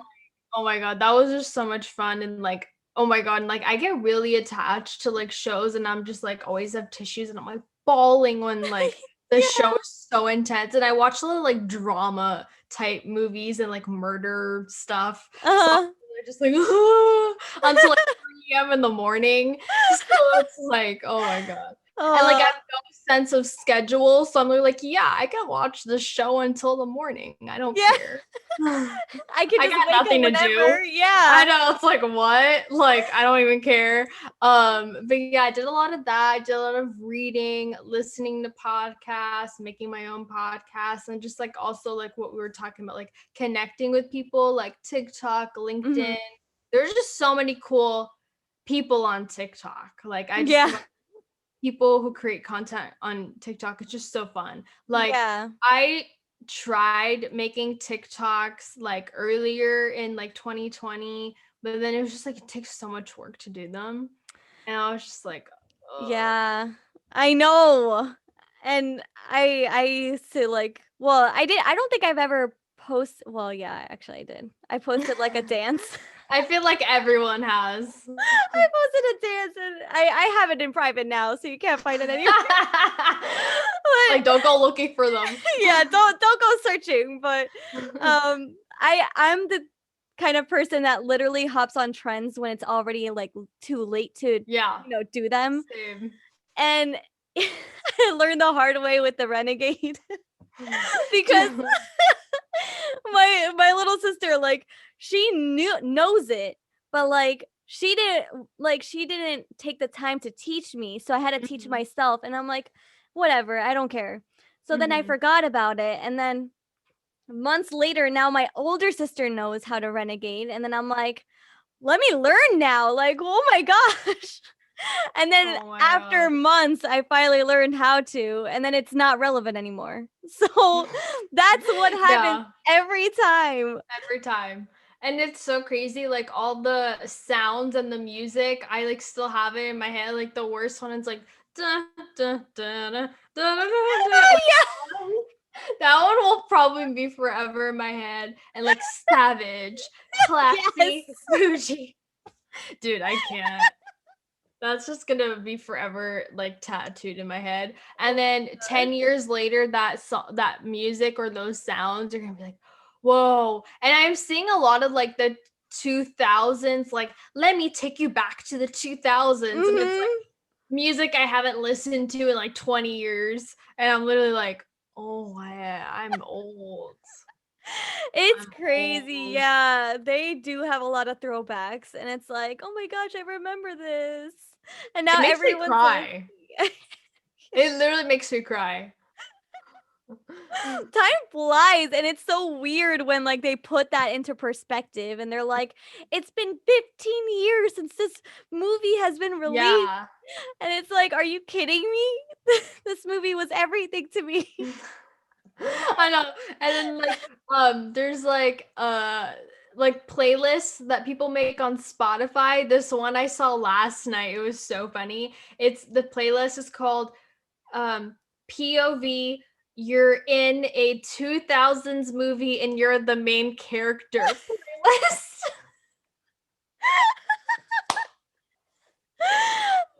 oh my god, that was just so much fun and like oh my god, and like I get really attached to like shows and I'm just like always have tissues and I'm like bawling when like the show Yeah. is so intense and I watch a lot of like drama type movies and like murder stuff. So Uh-huh. I'm just like until like 3 a.m. in the morning. So it's like, oh my god. And like I Oh, have no sense of schedule. So I'm like, yeah, I can watch the show until the morning. I don't yeah. care. I could I just got wake up nothing to do. whenever. Yeah. I know it's like what? Like I don't even care. But yeah, I did a lot of that. I did a lot of reading, listening to podcasts, making my own podcasts, and just like also like what we were talking about, like connecting with people like TikTok, LinkedIn. Mhm. There's just so many cool people on TikTok. Like I just Yeah. love people who create content on TikTok. It's just so fun. Like Yeah. I tried making TikToks like earlier in like 2020, but then it was just like it takes so much work to do them. And I was just like, oh. Yeah. I know. And I used to like, well, I don't think I've ever well, yeah, actually I did. I posted like a dance. I feel like everyone has. I posted a dance and I have it in private now, so you can't find it anywhere. Like But don't go looking for them. yeah, don't go searching. But I'm the kind of person that literally hops on trends when it's already like too late to, Yeah. do them. Same. And I learned the hard way with the Renegade because Dude. my little sister, like, she knows it, but she didn't take the time to teach me, so I had to teach Mhm. myself, and I'm like, whatever, I don't care. So then I Mhm. forgot about it, and then months later, now my older sister knows how to Renegade, and then I'm like, let me learn now, like, oh my gosh. And then Oh my after god. months, I finally learned how to, and then it's not relevant anymore. So that's what happens Yeah, every time. every time. And it's so crazy, like all the sounds and the music, I like still have it in my head. Like the worst one is like dun, dun, dun, dun, dun, dun, dun, dun. Like, that one will probably be forever in my head. And like Savage, Yes. Classy, Bougie. Dude, I can't. That's just gonna be forever like tattooed in my head. And then 10 years later, that music or those sounds are gonna be like, whoa. And I'm seeing a lot of like the 2000s, like, let me take you back to the 2000s. And it's like Mhm. music I haven't listened to in like 20 years. And I'm literally like, oh, I'm old. It's I'm crazy. old. Yeah, they do have a lot of throwbacks, and it's like, oh my gosh, I remember this. And It now makes me everyone's like, cry. It literally makes me cry. time flies, and it's so weird when like they put that into perspective and they're like, it's been 15 years since this movie has been released. Yeah. And it's like, are you kidding me? This movie was everything to me. I know. And then there's like playlists that people make on Spotify. This one I saw last night. It was so funny. It's the playlist is called um POV, you're in a 2000s movie and you're the main character playlist.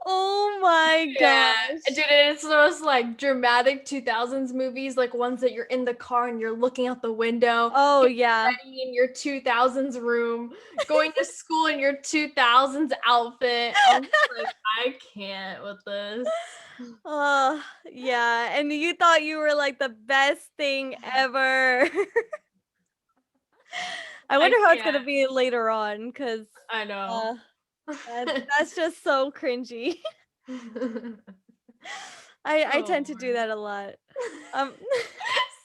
Oh my Yeah, gosh. dude, and it's those like dramatic 2000s movies, like ones that you're in the car and you're looking out the window, Oh getting yeah. ready in your 2000s room, going to school in your 2000s outfit. I'm just like, I can't with this. Oh, yeah. And you thought you were like the best thing ever. I I wonder how it's can't. gonna be later on, because I know. uh that's just so cringy. I Oh tend to do that a lot. Um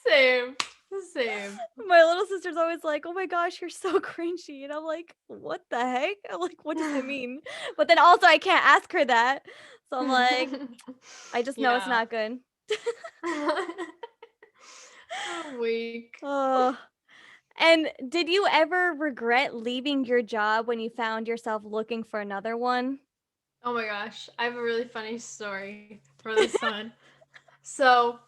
same, same. my little sister's always like, "Oh my gosh, you're so cringy." And I'm like, "What the heck?" I'm like, "What does it mean?" But then also I can't ask her that. So I'm like, I just know it's Yeah. not good. I'm weak. Oh. And did you ever regret leaving your job when you found yourself looking for another one? Oh my gosh, I have a really funny story for this one. So,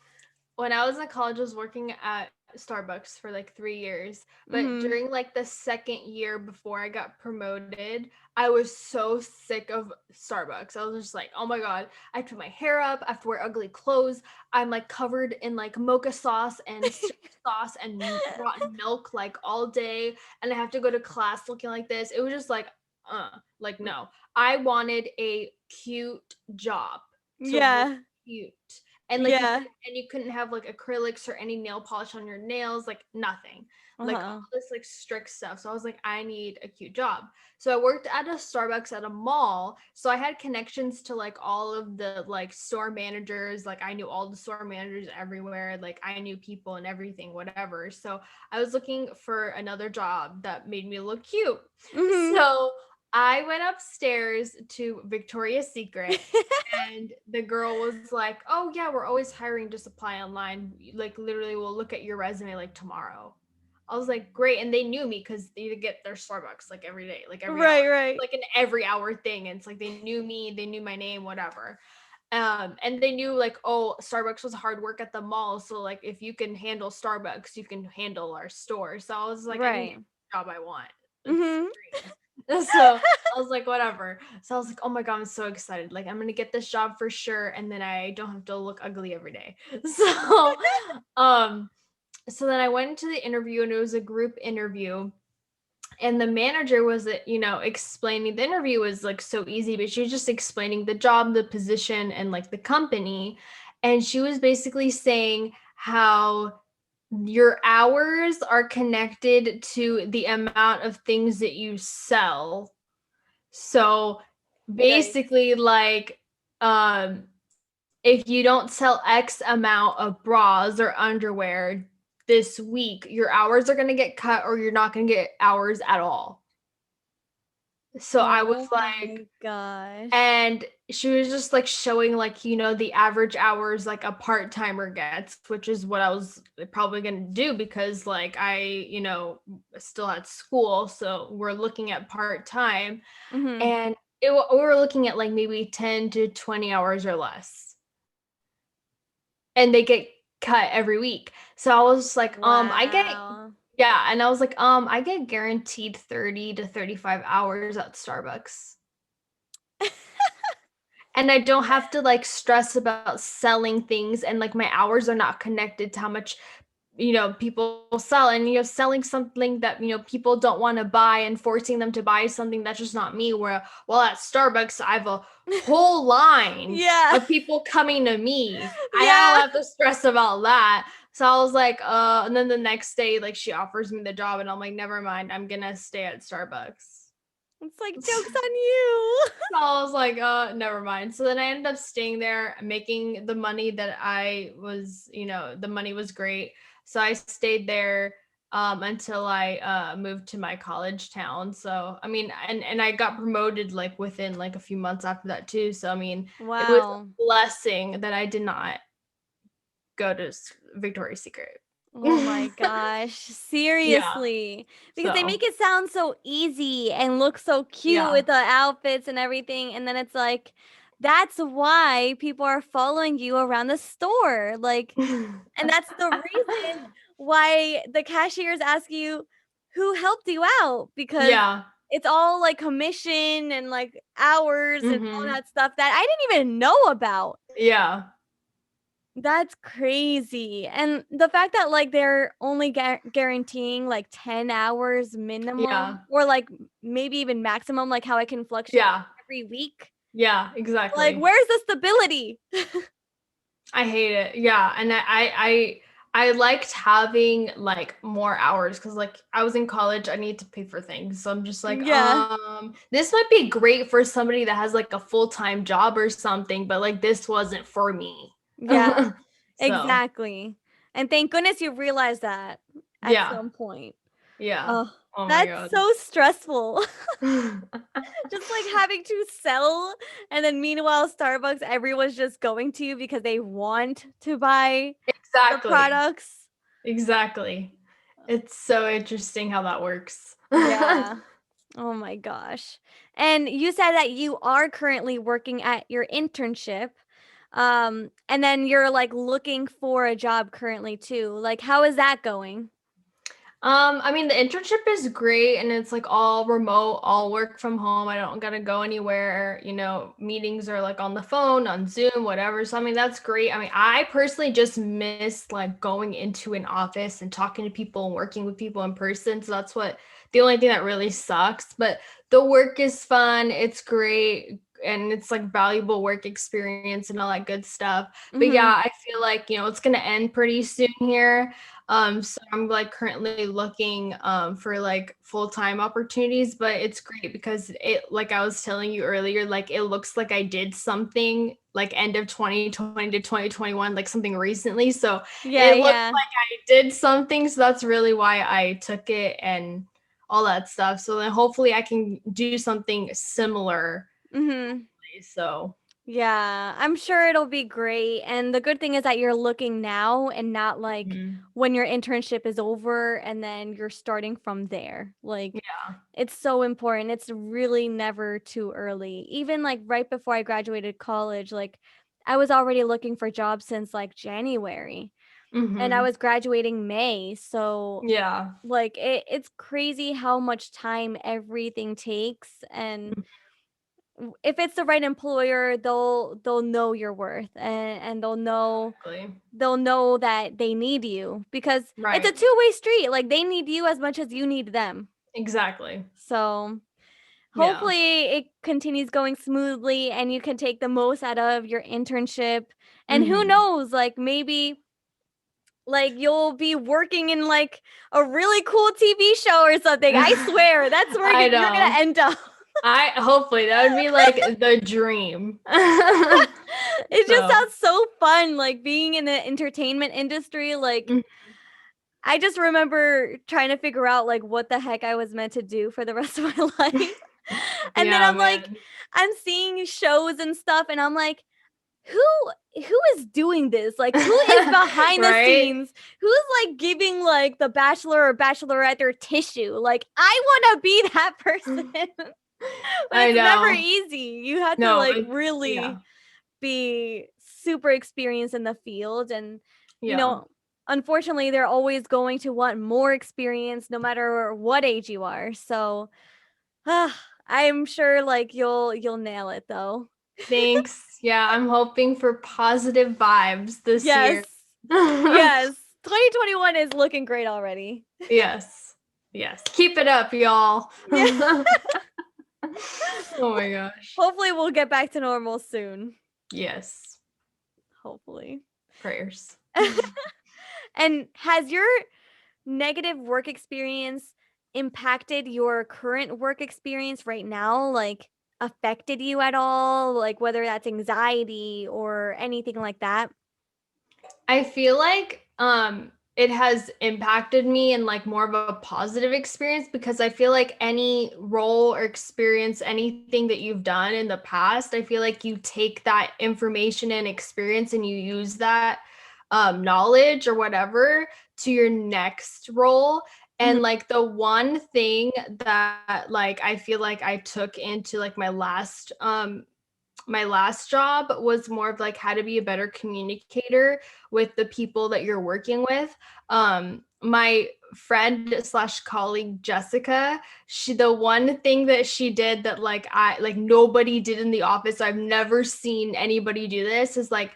when I was in college, I was working at Starbucks for like 3 years. But Mhm. during like the second year before I got promoted, I was so sick of Starbucks. I was just like, oh my God, I have to put my hair up, I have to wear ugly clothes. I'm like covered in like mocha sauce and soy sauce and rotten milk like all day. And I have to go to class looking like this. It was just like no. I wanted a cute job to look Yeah. cute and like Yeah. you couldn't have like acrylics or any nail polish on your nails, like nothing, like all Uh-huh. this like strict stuff. So I was like, I need a cute job. So I worked at a Starbucks at a mall, so I had connections to like all of the like store managers. Like I knew all the store managers everywhere, like I knew people and everything, whatever. So I was looking for another job that made me look cute. Mhm. So I went upstairs to Victoria's Secret and the girl was like, "Oh yeah, we're always hiring. Just apply online. Like literally, we'll look at your resume like tomorrow." I was like, "Great!" And they knew me because they get their Starbucks like every day, like every hour, Right, right. like an every hour thing. And it's like they knew me, they knew my name, whatever. And they knew like, oh, Starbucks was hard work at the mall, so like if you can handle Starbucks, you can handle our store. So I was like, I can get Right. the job I want. It's Mhm. dream. So I was like, whatever. So I was like, oh my God, I'm so excited. Like, I'm gonna get this job for sure. And then I don't have to look ugly every day. So um, so then I went into the interview and it was a group interview. And the manager was, explaining, the interview was like so easy, but she was just explaining the job, the position, and like the company. And she was basically saying how your hours are connected to the amount of things that you sell. So Yikes. basically, like, if you don't sell X amount of bras or underwear this week, your hours are going to get cut or you're not going to get hours at all. So I was Oh like, my gosh. and she was just like showing, like, the average hours like a part-timer gets, which is what I was probably going to do because like still at school, so we're looking at part-time. Mm-hmm. And we were looking at like maybe 10 to 20 hours or less, and they get cut every week. So I was like, I get, Wow. yeah, and I was like, I get guaranteed 30 to 35 hours at Starbucks. And I don't have to like stress about selling things, and like my hours are not connected to how much people sell, and selling something that people don't want to buy and forcing them to buy something that's just not me, where well at Starbucks I have a whole line Yeah. of people coming to me. I Yeah. don't have to stress about that. So I was like, and then the next day, like, she offers me the job, and I'm like, never mind, I'm gonna stay at Starbucks. It's like joke's on you. So I was like, never mind. So then I ended up staying there, making the money that I was, the money was great. So I stayed there until I moved to my college town. So I mean, and I got promoted like within like a few months after that too. So I mean, it was Wow. a blessing that I did not go to Victoria's Secret. Oh my gosh. Yeah. Seriously. Because they So make it sound so easy and look so cute yeah. with the outfits and everything. And then it's like, that's why people are following you around the store. Like, and that's the reason why the cashiers ask you who helped you out because Yeah. it's all like commission and like hours and all Mm-hmm. that stuff that I didn't even know about. Yeah. That's crazy. And the fact that like they're only guaranteeing like 10 hours minimum Yeah. or like maybe even maximum, like how I can fluctuate Yeah. every week. Yeah, Like, exactly. where's the stability? I hate it. Yeah, and I liked having like more hours because like I was in college, I need to pay for things. So I'm just like, Yeah. this might be great for somebody that has like a full-time job or something, but like this wasn't for me. Yeah. So, Exactly. And thank goodness you realized that at yeah. some point. Yeah. Oh, Oh my that's God. so stressful. Just like having to sell, and then meanwhile, Starbucks, everyone's just going to you because they want to buy the Exactly. products. Exactly. It's so interesting how that works. Yeah. Oh my gosh. And you said that you are currently working at your internship. And then you're like looking for a job currently too. Like, how is that going? I mean, the internship is great and it's like all remote, all work from home. I don't gotta go anywhere. Meetings are like on the phone, on Zoom, whatever. So I mean, that's great. I mean, I personally just miss like going into an office and talking to people and working with people in person. So that's what the only thing that really sucks. But the work is fun, it's great, and it's like valuable work experience and all that good stuff. But Mm-hmm. yeah, I feel like, it's gonna end pretty soon here. So I'm like currently looking for like full-time opportunities, but it's great because it, like I was telling you earlier, like it looks like I did something like end of 2020 to 2021, like something recently. So Yeah, it looks yeah. like I did something. So that's really why I took it and all that stuff. So then hopefully I can do something similar. Mm-hmm. So Yeah, I'm sure it'll be great. And the good thing is that you're looking now and not like mhm. when your internship is over and then you're starting from there. Like, Yeah. it's so important. It's really never too early. Even like right before I graduated college, like I was already looking for jobs since like January and I Hmm. was graduating May. So Yeah. like it's crazy how much time everything takes and if it's the right employer, they'll know your worth and Exactly. they'll know that they need you because it's a Right. two-way street. Like they need you as much as you need them. Exactly. So Yeah. hopefully it continues going smoothly and you can take the most out of your internship. And who Mhm. knows, like maybe like you'll be working in like a really cool TV show or something. I swear that's where I you're gonna know. end up. I hopefully that would be like the dream. It just So, sounds so fun, like being in the entertainment industry. Like mm, I just remember trying to figure out like what the heck I was meant to do for the rest of my life. And then yeah, I'm like, man. I'm seeing shows and stuff, and I'm like, who who is doing this? Like who is behind the Right? scenes? Who's like giving like the bachelor or bachelorette their tissue? Like I want to be that person. But I it's never know. easy. You have to No, like it's yeah. really be super experienced in the field and you Yeah. know, unfortunately they're always going to want more experience no matter what age you are. So, I'm sure like you'll nail it though. Thanks. Yeah, I'm hoping for positive vibes this Yes. year. Yes. 2021 is looking great already. Yes. Yes. Keep it up, y'all. Yeah. Oh my gosh. Hopefully we'll get back to normal soon. Yes. Hopefully. Prayers. And has your negative work experience impacted your current work experience right now? Like affected you at all? Like whether that's anxiety or anything like that? I feel like it has impacted me in like more of a positive experience because I feel like any role or experience, anything that you've done in the past, I feel like you take that information and experience and you use that knowledge or whatever to your next role. Mhm. And like the one thing that like I feel like I took into like my last job was more of like how to be a better communicator with the people that you're working with. My friend slash colleague Jessica, she the one thing that she did that like I like nobody did in the office, I've never seen anybody do this, is like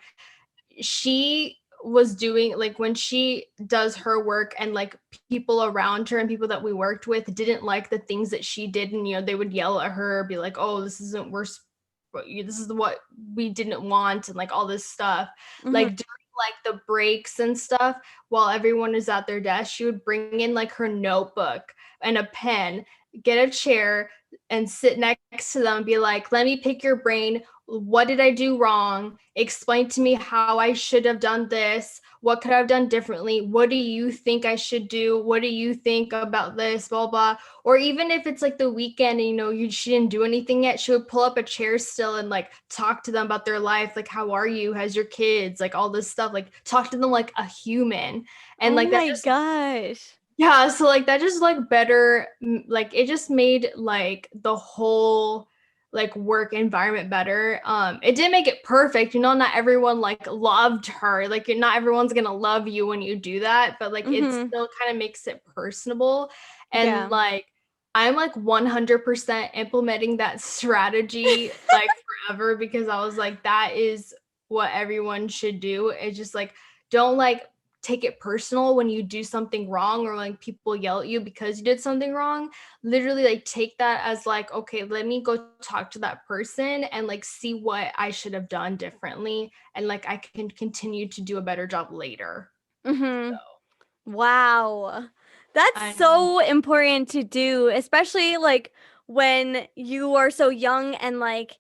she was doing like when she does her work and like people around her and people that we worked with didn't like the things that she did, and they would yell at her, be like, oh, this isn't this is what we didn't want, and like all this stuff, Mhm. like during like the breaks and stuff, while everyone is at their desk, she would bring in like her notebook and a pen, get a chair and sit next to them and be like, let me pick your brain. What did I do wrong? Explain to me how I should have done this. What could I have done differently? What do you think I should do? What do you think about this? Blah blah. Or even if it's like the weekend and she didn't do anything yet, she would pull up a chair still and like talk to them about their life, like how are you? How's your kids? Like all this stuff. Like talk to them like a human. And Oh like that my just gosh. yeah, so like that just like better like it just made like the whole like work environment better. It didn't make it perfect, not everyone like loved her. Like not everyone's gonna love you when you do that, but like it Mhm. still kind of makes it personable. And Yeah. like I'm like 100% implementing that strategy like forever, because I was like, that is what everyone should do. It's just like don't like take it personal when you do something wrong or like people yell at you because you did something wrong. Literally like take that as like, okay, let me go talk to that person and like see what I should have done differently, and like I can continue to do a better job later. So Mhm. Wow. That's I know. so important to do, especially like when you are so young and like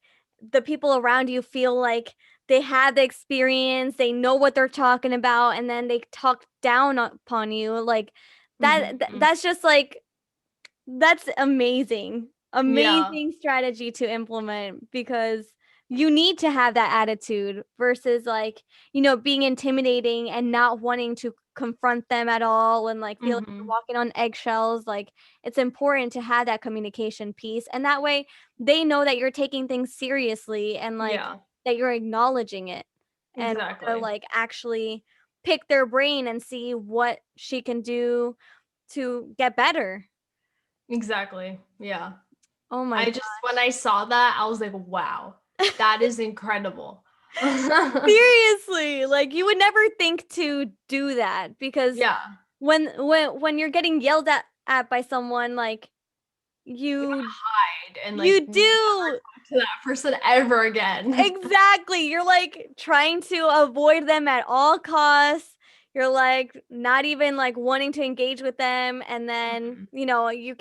the people around you feel like they have the experience, they know what they're talking about, and then they talk down upon you. Like Mhm. that's just like that's amazing. Yeah. Amazing strategy to implement because you need to have that attitude versus like, being intimidating and not wanting to confront them at all and like feel like you're Mhm. walking on eggshells. Like it's important to have that communication piece. And that way they know that you're taking things seriously and like Yeah. that you're acknowledging it and want to Exactly. like actually pick their brain and see what she can do to get better. Exactly. Yeah. Oh my I just when I saw that, I was like, wow, god. that is incredible. Seriously, like you would never think to do that because Yeah. when you're getting yelled at by someone like you hide and like you never do. talk to that person ever again. Exactly. You're like trying to avoid them at all costs. You're like not even like wanting to engage with them. And then, Mhm. you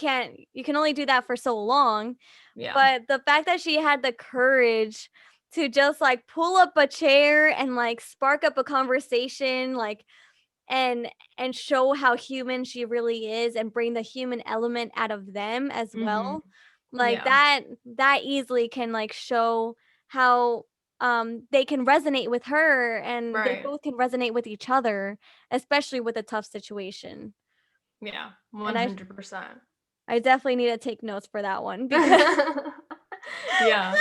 can only do that for so long. Yeah. But the fact that she had the courage to just like pull up a chair and like spark up a conversation, like and show how human she really is and bring the human element out of them as Mhm. well, like Yeah. that easily can like show how they can resonate with her and they Right. both can resonate with each other, especially with a tough situation. Yeah. And I 100%. I definitely need to take notes for that one because Yeah,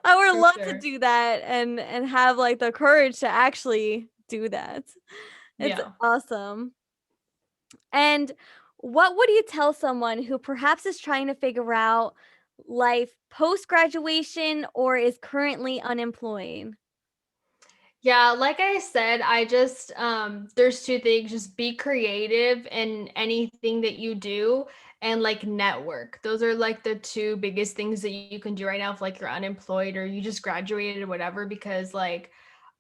I would for love to sure. do that and have like the courage to actually do that. It's Yeah. awesome. And what would you tell someone who perhaps is trying to figure out life post graduation or is currently unemployed? Yeah, like I said, I just there's two things, just be creative in anything that you do and like network. Those are like the two biggest things that you can do right now if like you're unemployed or you just graduated or whatever because like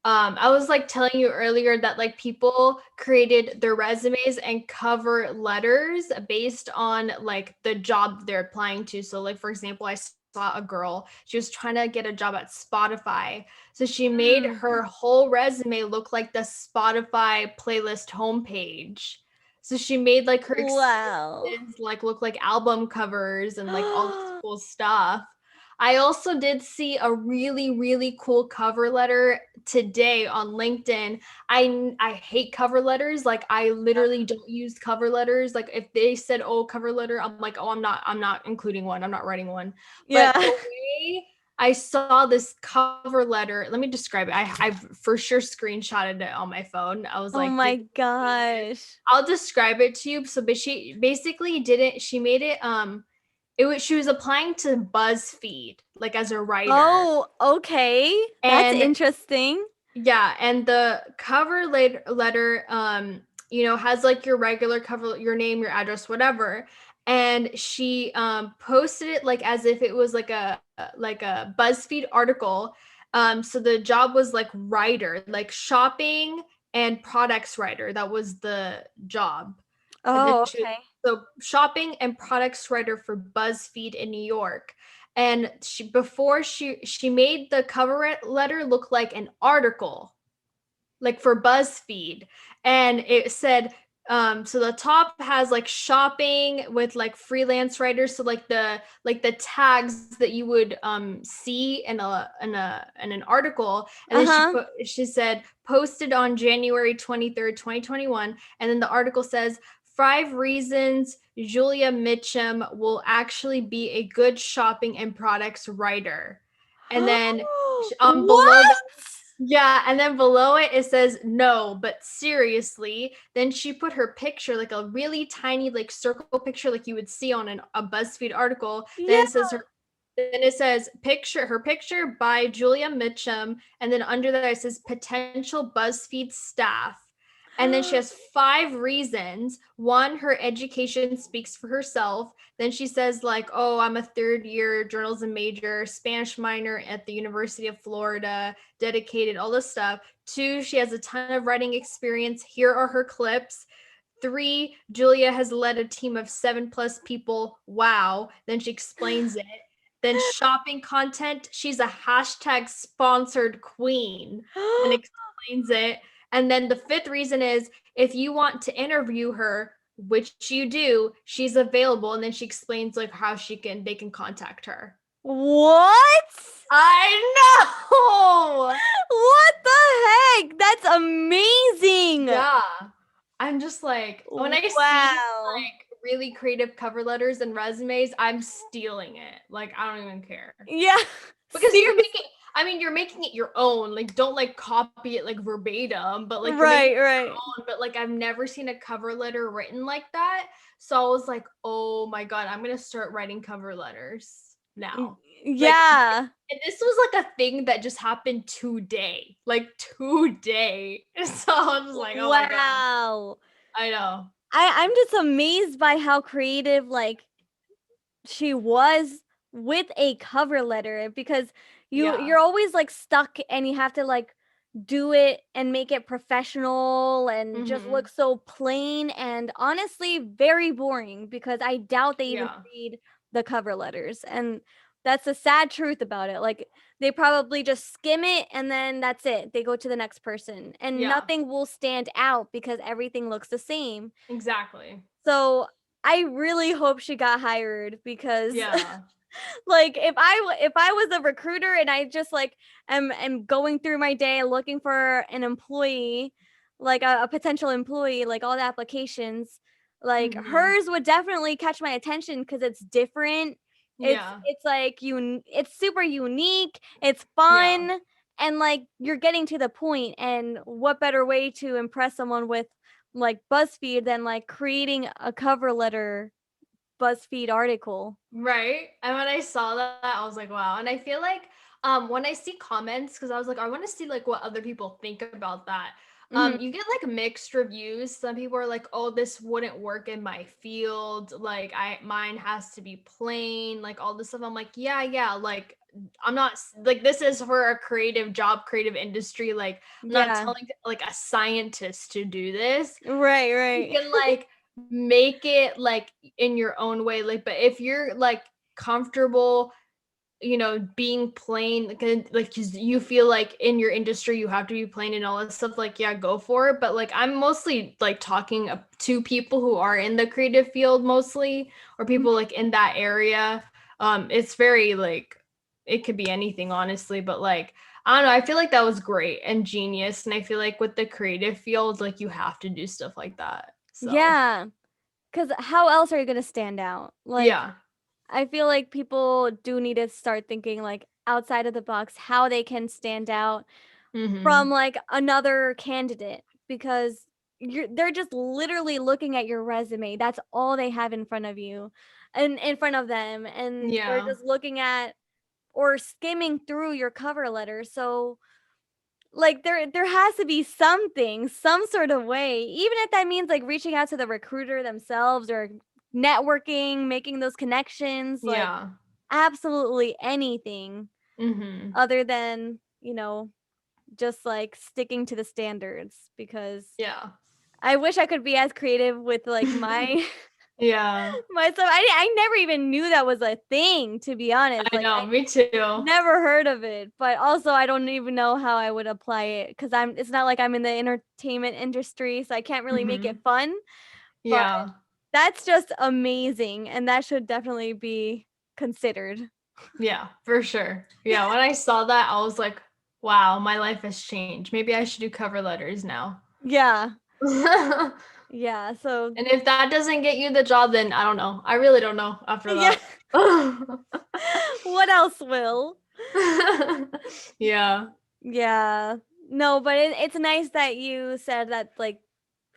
I was like telling you earlier that like people created their resumes and cover letters based on like the job they're applying to. So like for example, I saw a girl, she was trying to get a job at Spotify. So she made Mm. her whole resume look like the Spotify playlist homepage. So she made like her Wow. experiences like look like album covers and like all this cool stuff. I also did see a really, really cool cover letter today on LinkedIn. I hate cover letters. Like I literally don't use cover letters. Like if they said, "Oh, cover letter," I'm like, "Oh, I'm not including one. I'm not writing one." But Yeah. the way I saw this cover letter, let me describe it. I for sure screenshotted it on my phone. I was Oh like, my "This is gosh. I'll describe it to you." So, but she basically didn't. She made it. It was she was applying to BuzzFeed like as a writer, Oh, okay. That's and interesting. yeah, and the cover letter, has like your regular cover, your name, your address, whatever. And she posted it like as if it was like a BuzzFeed article. So the job was like writer, like shopping and products writer. That was the job. And then Oh, she okay. so shopping and products writer for BuzzFeed in New York. And she made the cover letter look like an article, like for BuzzFeed, and it said so the top has like shopping with like freelance writers, so like the tags that you would see in an article, and then Uh-huh. she said posted on January 23rd, 2021, and then the article says 5 reasons Julia Mitchum will actually be a good shopping and products writer. And then below What? yeah, and then below it says no, but seriously. Then she put her picture, like a really tiny, like circle picture, like you would see on a BuzzFeed article. Yeah. Then it says her picture by Julia Mitchum, and then under that it says potential BuzzFeed staff. And then she has 5 reasons. One, her education speaks for herself. Then she says, like, oh, I'm a third year journalism major, Spanish minor at the University of Florida, dedicated, all this stuff. 2, she has a ton of writing experience. Here are her clips. 3, Julia has led a team of 7+ people. Wow. Then she explains it. Then shopping content, she's a hashtag sponsored queen and explains it. And then the 5th reason is if you want to interview her, which you do, she's available. And then she explains like how they can contact her. What? I know. What the heck? That's amazing. Yeah. I'm just like, when I see Wow. like really creative cover letters and resumes, I'm stealing it. Like, I don't even care. Yeah. Because Seriously. you're making it your own. Like, don't like copy it like verbatim, but like you're making Right, it your right. own. But like, I've never seen a cover letter written like that. So I was like, oh my God, I'm gonna start writing cover letters now. Like, Yeah. and this was like a thing that just happened today, like today. So I was just like, oh my God, Wow. I know. I'm just amazed by how creative like she was with a cover letter, because Yeah. you're always like stuck and you have to like do it and make it professional and just Mm-hmm. look so plain and honestly very boring, because I doubt they even Yeah. read the cover letters. And that's the sad truth about it. Like, they probably just skim it and then that's it. They go to the next person and Yeah. nothing will stand out because everything looks the same. Exactly. So I really hope she got hired, because Yeah. like if I was a recruiter and I just like am going through my day looking for an employee, like a potential employee, like all the applications, like Mm-hmm. hers would definitely catch my attention because it's different. Yeah. It's like it's super unique, it's Yeah. fun, and like you're getting to the point. And what better way to impress someone with like BuzzFeed than like creating a cover letter BuzzFeed article. Right. And when I saw that, I was like, wow. And I feel like when I see comments, because I was like, I want to see like what other people think about that. Mhm. You get like mixed reviews. Some people are like, oh, this wouldn't work in my field. Like mine has to be plain, like all this stuff. I'm like, yeah, like I'm not like this is for a creative job, creative industry. Like I'm not Yeah. telling like a scientist to do this. Right, You right. can like make it like in your own way, like, but if you're like comfortable, being plain, like 'cause you feel like in your industry you have to be plain and all that stuff, like, yeah, go for it. But like I'm mostly like talking to people who are in the creative field mostly, or Mhm. people like in that area. It's very like it could be anything honestly, but like I don't know, I feel like that was great and genius, and I feel like with the creative field, like you have to do stuff like that. So Yeah. Because how else are you going to stand out? Like, yeah. I feel like people do need to start thinking like outside of the box, how they can stand out from Mhm. like another candidate, because they're just literally looking at your resume. That's all they have in front of you and in front of them. And they're Yeah. just looking at or skimming through your cover letter. So like there has to be something, some sort of way, even if that means like reaching out to the recruiter themselves or networking, making those connections, like Yeah. absolutely anything Mhm. other than, just like sticking to the standards, because Yeah. I wish I could be as creative with like my Yeah. myself. I never even knew that was a thing, to be honest. I Like, know, me too. never heard of it, but also I don't even know how I would apply it, because it's not like I'm in the entertainment industry, so I can't really make it Mhm. fun. But Yeah. that's just amazing, and that should definitely be considered. Yeah, for sure. Yeah, when I saw that, I was like, wow, my life has changed. Maybe I should do cover letters now. Yeah. And Yeah. So if that doesn't get you the job, then I don't know. I really don't know after yeah. that. What else will? Yeah. Yeah. No, but it's nice that you said that, like,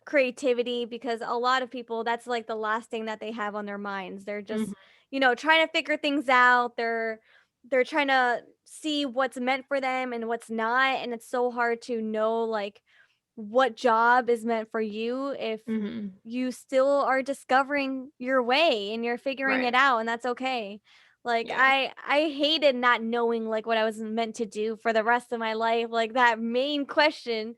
creativity, because a lot of people, that's like the last thing that they have on their minds. They're Mhm. just, trying to figure things out. They're trying to see what's meant for them and what's not, and it's so hard to know like what job is meant for you if Mhm. you still are discovering your way and you're figuring it Right. out, and that's okay. Like, Yeah. I hated not knowing like what I was meant to do for the rest of my life, like that main question.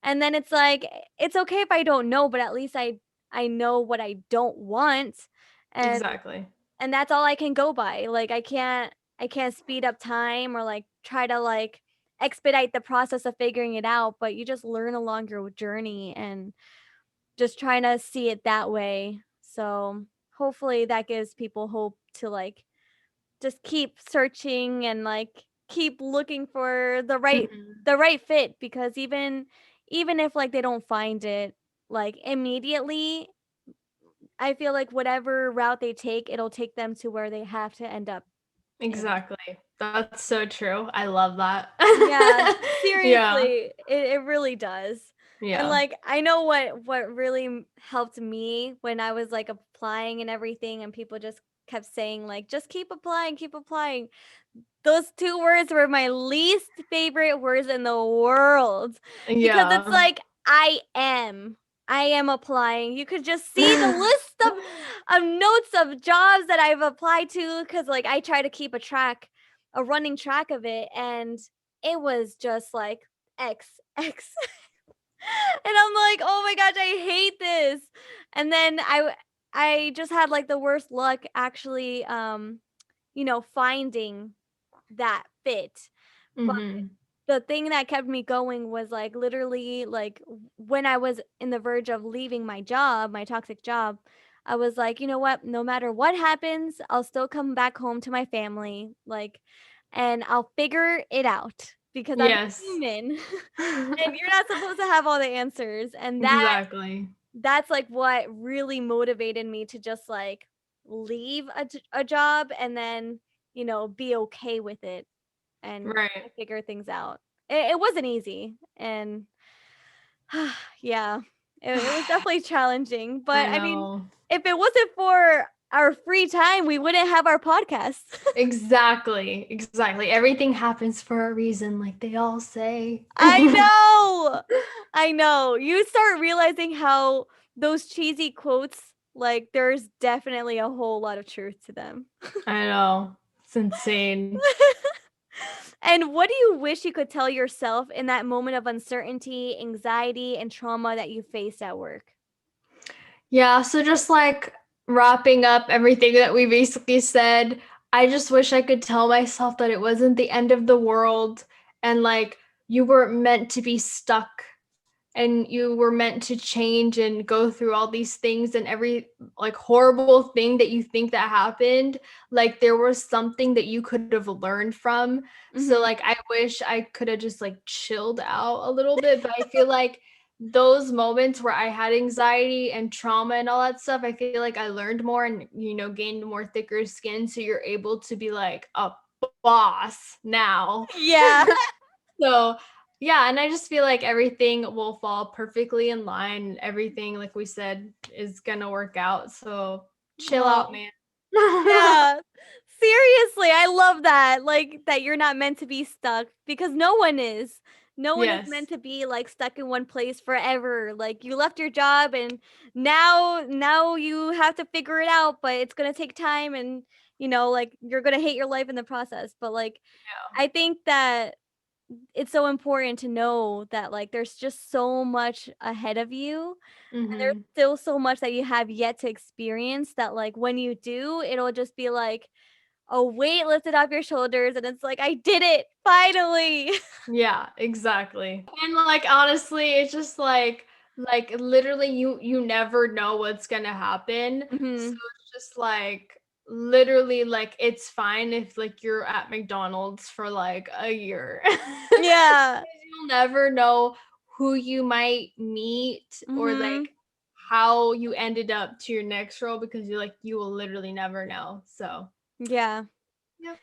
And then it's like, it's okay if I don't know, but at least I know what I don't want. And Exactly. that's all I can go by. Like, I can't speed up time or like try to like expedite the process of figuring it out, but you just learn along your journey and just trying to see it that way. So, hopefully that gives people hope to like just keep searching and like keep looking for Mhm. the right fit, because even if like they don't find it like immediately, I feel like whatever route they take, it'll take them to where they have to end up in. Exactly. That's so true. I love that. Yeah, Yeah. seriously, it really does. And Yeah. like I know what really helped me when I was like applying and everything, and people just kept saying like, just keep applying, keep applying. Those 2 words were my least favorite words in the world, because it's Yeah. like, I am. I am applying. You could just see the list of notes of jobs that I've applied to because, like, I try to keep a running track of it, and it was just like X, X. And I'm like, "Oh my gosh, I hate this." And then I just had like the worst luck actually finding that fit. But Mhm. the thing that kept me going was like literally like when I was in the verge of leaving my job, my toxic job, I was like, "You know what? No matter what happens, I'll still come back home to my family, like, and I'll figure it out because I'm Yes. human." And you're not supposed to have all the answers, and Exactly. that's, like, what really motivated me to just, like, leave a job and then, be okay with it and Right. figure things out. It wasn't easy, and yeah, it was definitely challenging, but, I I mean, know. if it wasn't for our free time, we wouldn't have our podcast. Exactly. Exactly. Everything happens for a reason, like they all say. I know! I know. You start realizing how those cheesy quotes, like, there's definitely a whole lot of truth to them. I know. It's insane. And what do you wish you could tell yourself in that moment of uncertainty, anxiety, and trauma that you faced at work? Yeah, so just like wrapping up everything that we basically said, I just wish I could tell myself that it wasn't the end of the world and like you weren't meant to be stuck and you were meant to change and go through all these things and every like horrible thing that you think that happened, like there was something that you could have learned from. So Mhm. like I wish I could have just like chilled out a little bit, but I feel like those moments where I had anxiety and trauma and all that stuff, I feel like I learned more and gained more thicker skin so you're able to be like a boss now. Yeah. So, yeah, and I just feel like everything will fall perfectly in line. Everything, like we said, is gonna work out. So chill out, Oh, man. yeah. Seriously, I love that. Like that you're not meant to be stuck because no one is. No one is Yes. meant to be like stuck in one place forever. Like you left your job and now you have to figure it out, but it's going to take time and like you're going to hate your life in the process. But like I think that it's so important to know that like there's just so much ahead of you and there's Mhm. still so much that you have yet to experience that like when you do it'll just be like a weight lifted off your shoulders and it's like I did it finally. Yeah, exactly. And like honestly, it's just like literally you never know what's gonna happen. So Mhm. it's just like literally like it's fine if like you're at McDonald's for like a year. Yeah. Because you'll never know who you might meet or Mhm. like how you ended up to your next role because you will literally never know. So Yeah. yep.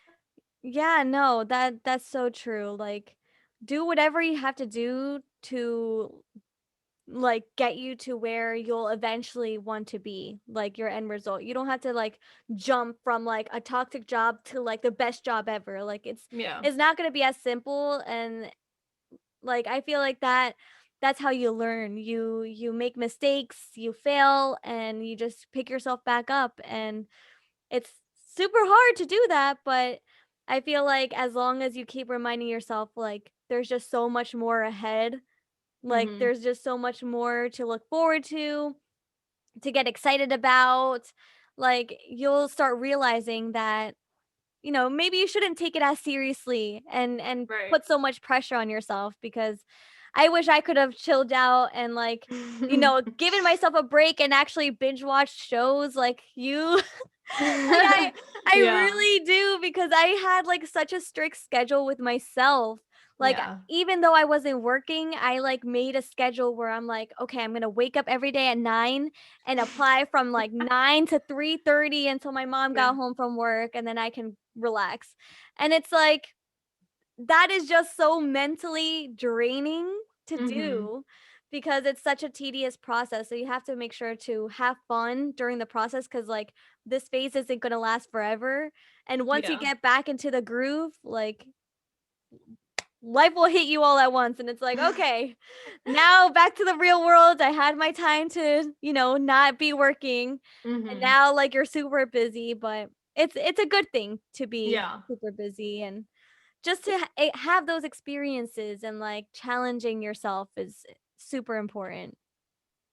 Yeah, no, that's so true. Like do whatever you have to do to like get you to where you'll eventually want to be, like your end result. You don't have to like jump from like a toxic job to like the best job ever. Like Yeah. it's not going to be as simple and like I feel like that's how you learn. You make mistakes, you fail and you just pick yourself back up and it's super hard to do that, but I feel like as long as you keep reminding yourself like there's just so much more ahead, like Mhm. there's just so much more to look forward to get excited about, like you'll start realizing that maybe you shouldn't take it as seriously and Right. put so much pressure on yourself because I wish I could have chilled out and like given myself a break and actually binge watched shows like you. Like I Yeah. really do because I had like such a strict schedule with myself. Like Yeah. even though I wasn't working, I like made a schedule where I'm like, okay, I'm gonna wake up every day at 9 and apply from like 9 to 3:30 until my mom Yeah. got home from work and then I can relax. And it's like that is just so mentally draining to Mhm. do because it's such a tedious process. So you have to make sure to have fun during the process because like this phase isn't going to last forever. And once you Yeah. get back into the groove, like life will hit you all at once. And it's like, okay, now back to the real world. I had my time to, not be working. And Mm-hmm. now like you're super busy, but it's a good thing to be Yeah. super busy, and just to have those experiences and like challenging yourself is super important.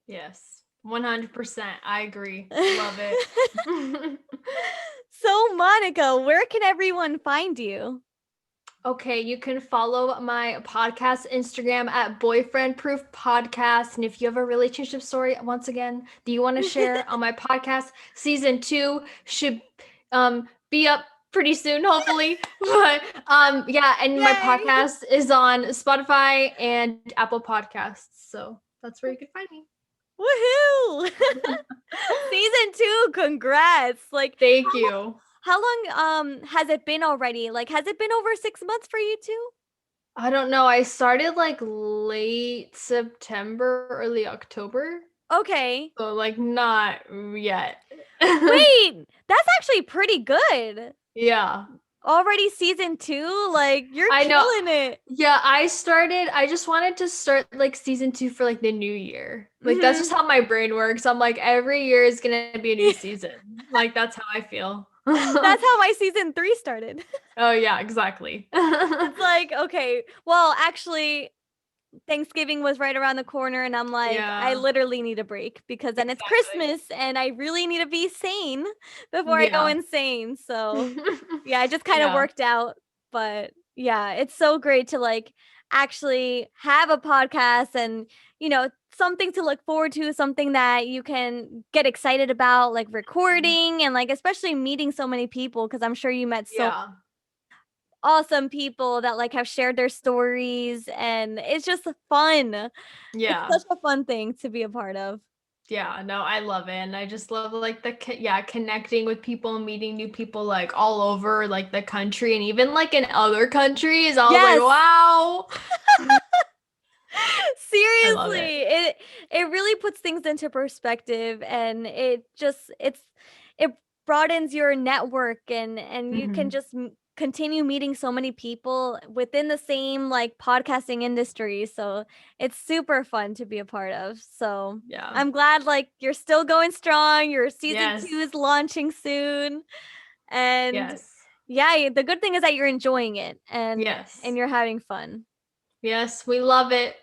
Yes. 100%. I agree. Love it. So, Monica, where can everyone find you? Okay, you can follow my podcast Instagram at Boyfriend Proof Podcast. And if you have a relationship story, once again, that you want to share on my podcast, season 2 should be up pretty soon, hopefully. But yeah, and my Yay! podcast is on Spotify and Apple Podcasts. So that's where you can find me. Woohoo! Season 2, congrats. Like Thank you. how long has it been already? Like has it been over 6 months for you too? I don't know. I started like late September, early October. Okay. So like not yet. Wait, that's actually pretty good. Yeah. Already season 2, like you're I know. killing it. Yeah, I just wanted to start like season 2 for like the new year. Like that's just Mhm. how my brain works. I'm like every year is going to be a new season. Like that's how I feel. That's how my season 3 started. Oh yeah, exactly. It's like, okay, well, actually, Thanksgiving was right around the corner, and I'm like, I Yeah, literally need a break because then it's exactly. Christmas and I really need to be sane before I go Yeah. insane. So, yeah, it just kind of Yeah. worked out. But yeah, it's so great to like actually have a podcast and, something to look forward to, something that you can get excited about, like recording and like especially meeting so many people because I'm sure you met so Yeah. awesome people that like have shared their stories, and it's just fun. It's Yeah. such a fun thing to be a part of. Yeah, no, I love it. And I just love like yeah, connecting with people, meeting new people like all over like the country and even like in other countries. I was like, Yes. wow. I love it. Seriously, it really puts things into perspective, and it broadens your network, and you can Hmm. just continue meeting so many people within the same like podcasting industry. So it's super fun to be a part of. So Yeah. I'm glad like you're still going strong. Your season Yes. 2 is launching soon. And Yes. yeah, the good thing is that you're enjoying it, and Yes. you're having fun. Yes, we love it.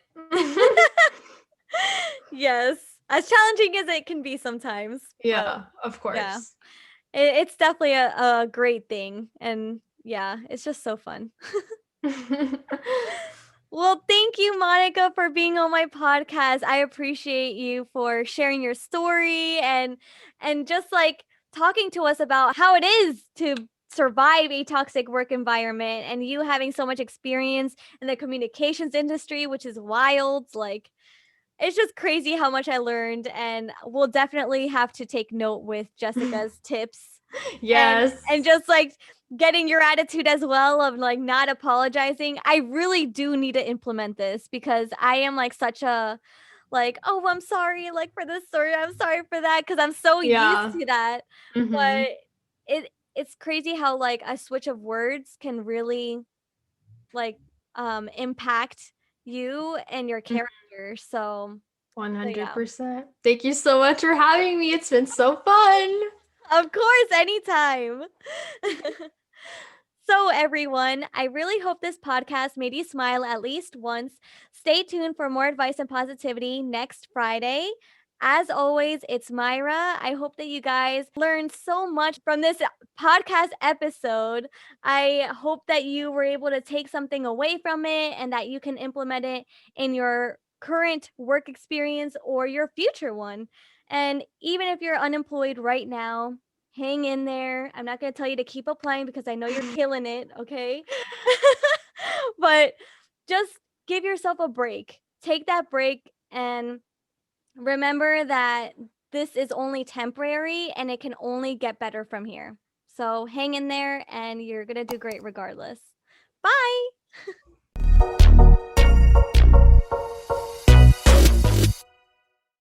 Yes, as challenging as it can be sometimes, but Yeah, of yeah, course. it's definitely a great thing, and yeah, it's just so fun. Well, thank you, Monica, for being on my podcast. I appreciate you for sharing your story and just like talking to us about how it is to survive a toxic work environment, and you having so much experience in the communications industry, which is wild. Like it's just crazy how much I learned, and we'll definitely have to take note with Jessica's tips, and Yes. just like getting your attitude as well of like not apologizing. I really do need to implement this because I am like such a like, oh, I'm sorry like for this story. I'm sorry for that because I'm so used Yeah. to that. Mhm. But it's crazy how like a switch of words can really like impact you and your character. So yeah. 100%. Thank you so much for having me. It's been so fun. Of course, anytime. So, everyone, I really hope this podcast made you smile at least once. Stay tuned for more advice and positivity next Friday. As always, it's Myra. I hope that you guys learned so much from this podcast episode. I hope that you were able to take something away from it and that you can implement it in your current work experience or your future one. And even if you're unemployed right now, hang in there. I'm not going to tell you to keep applying because I know you're killing it, okay? But just give yourself a break. Take that break and remember that this is only temporary and it can only get better from here. So hang in there and you're going to do great regardless. Bye.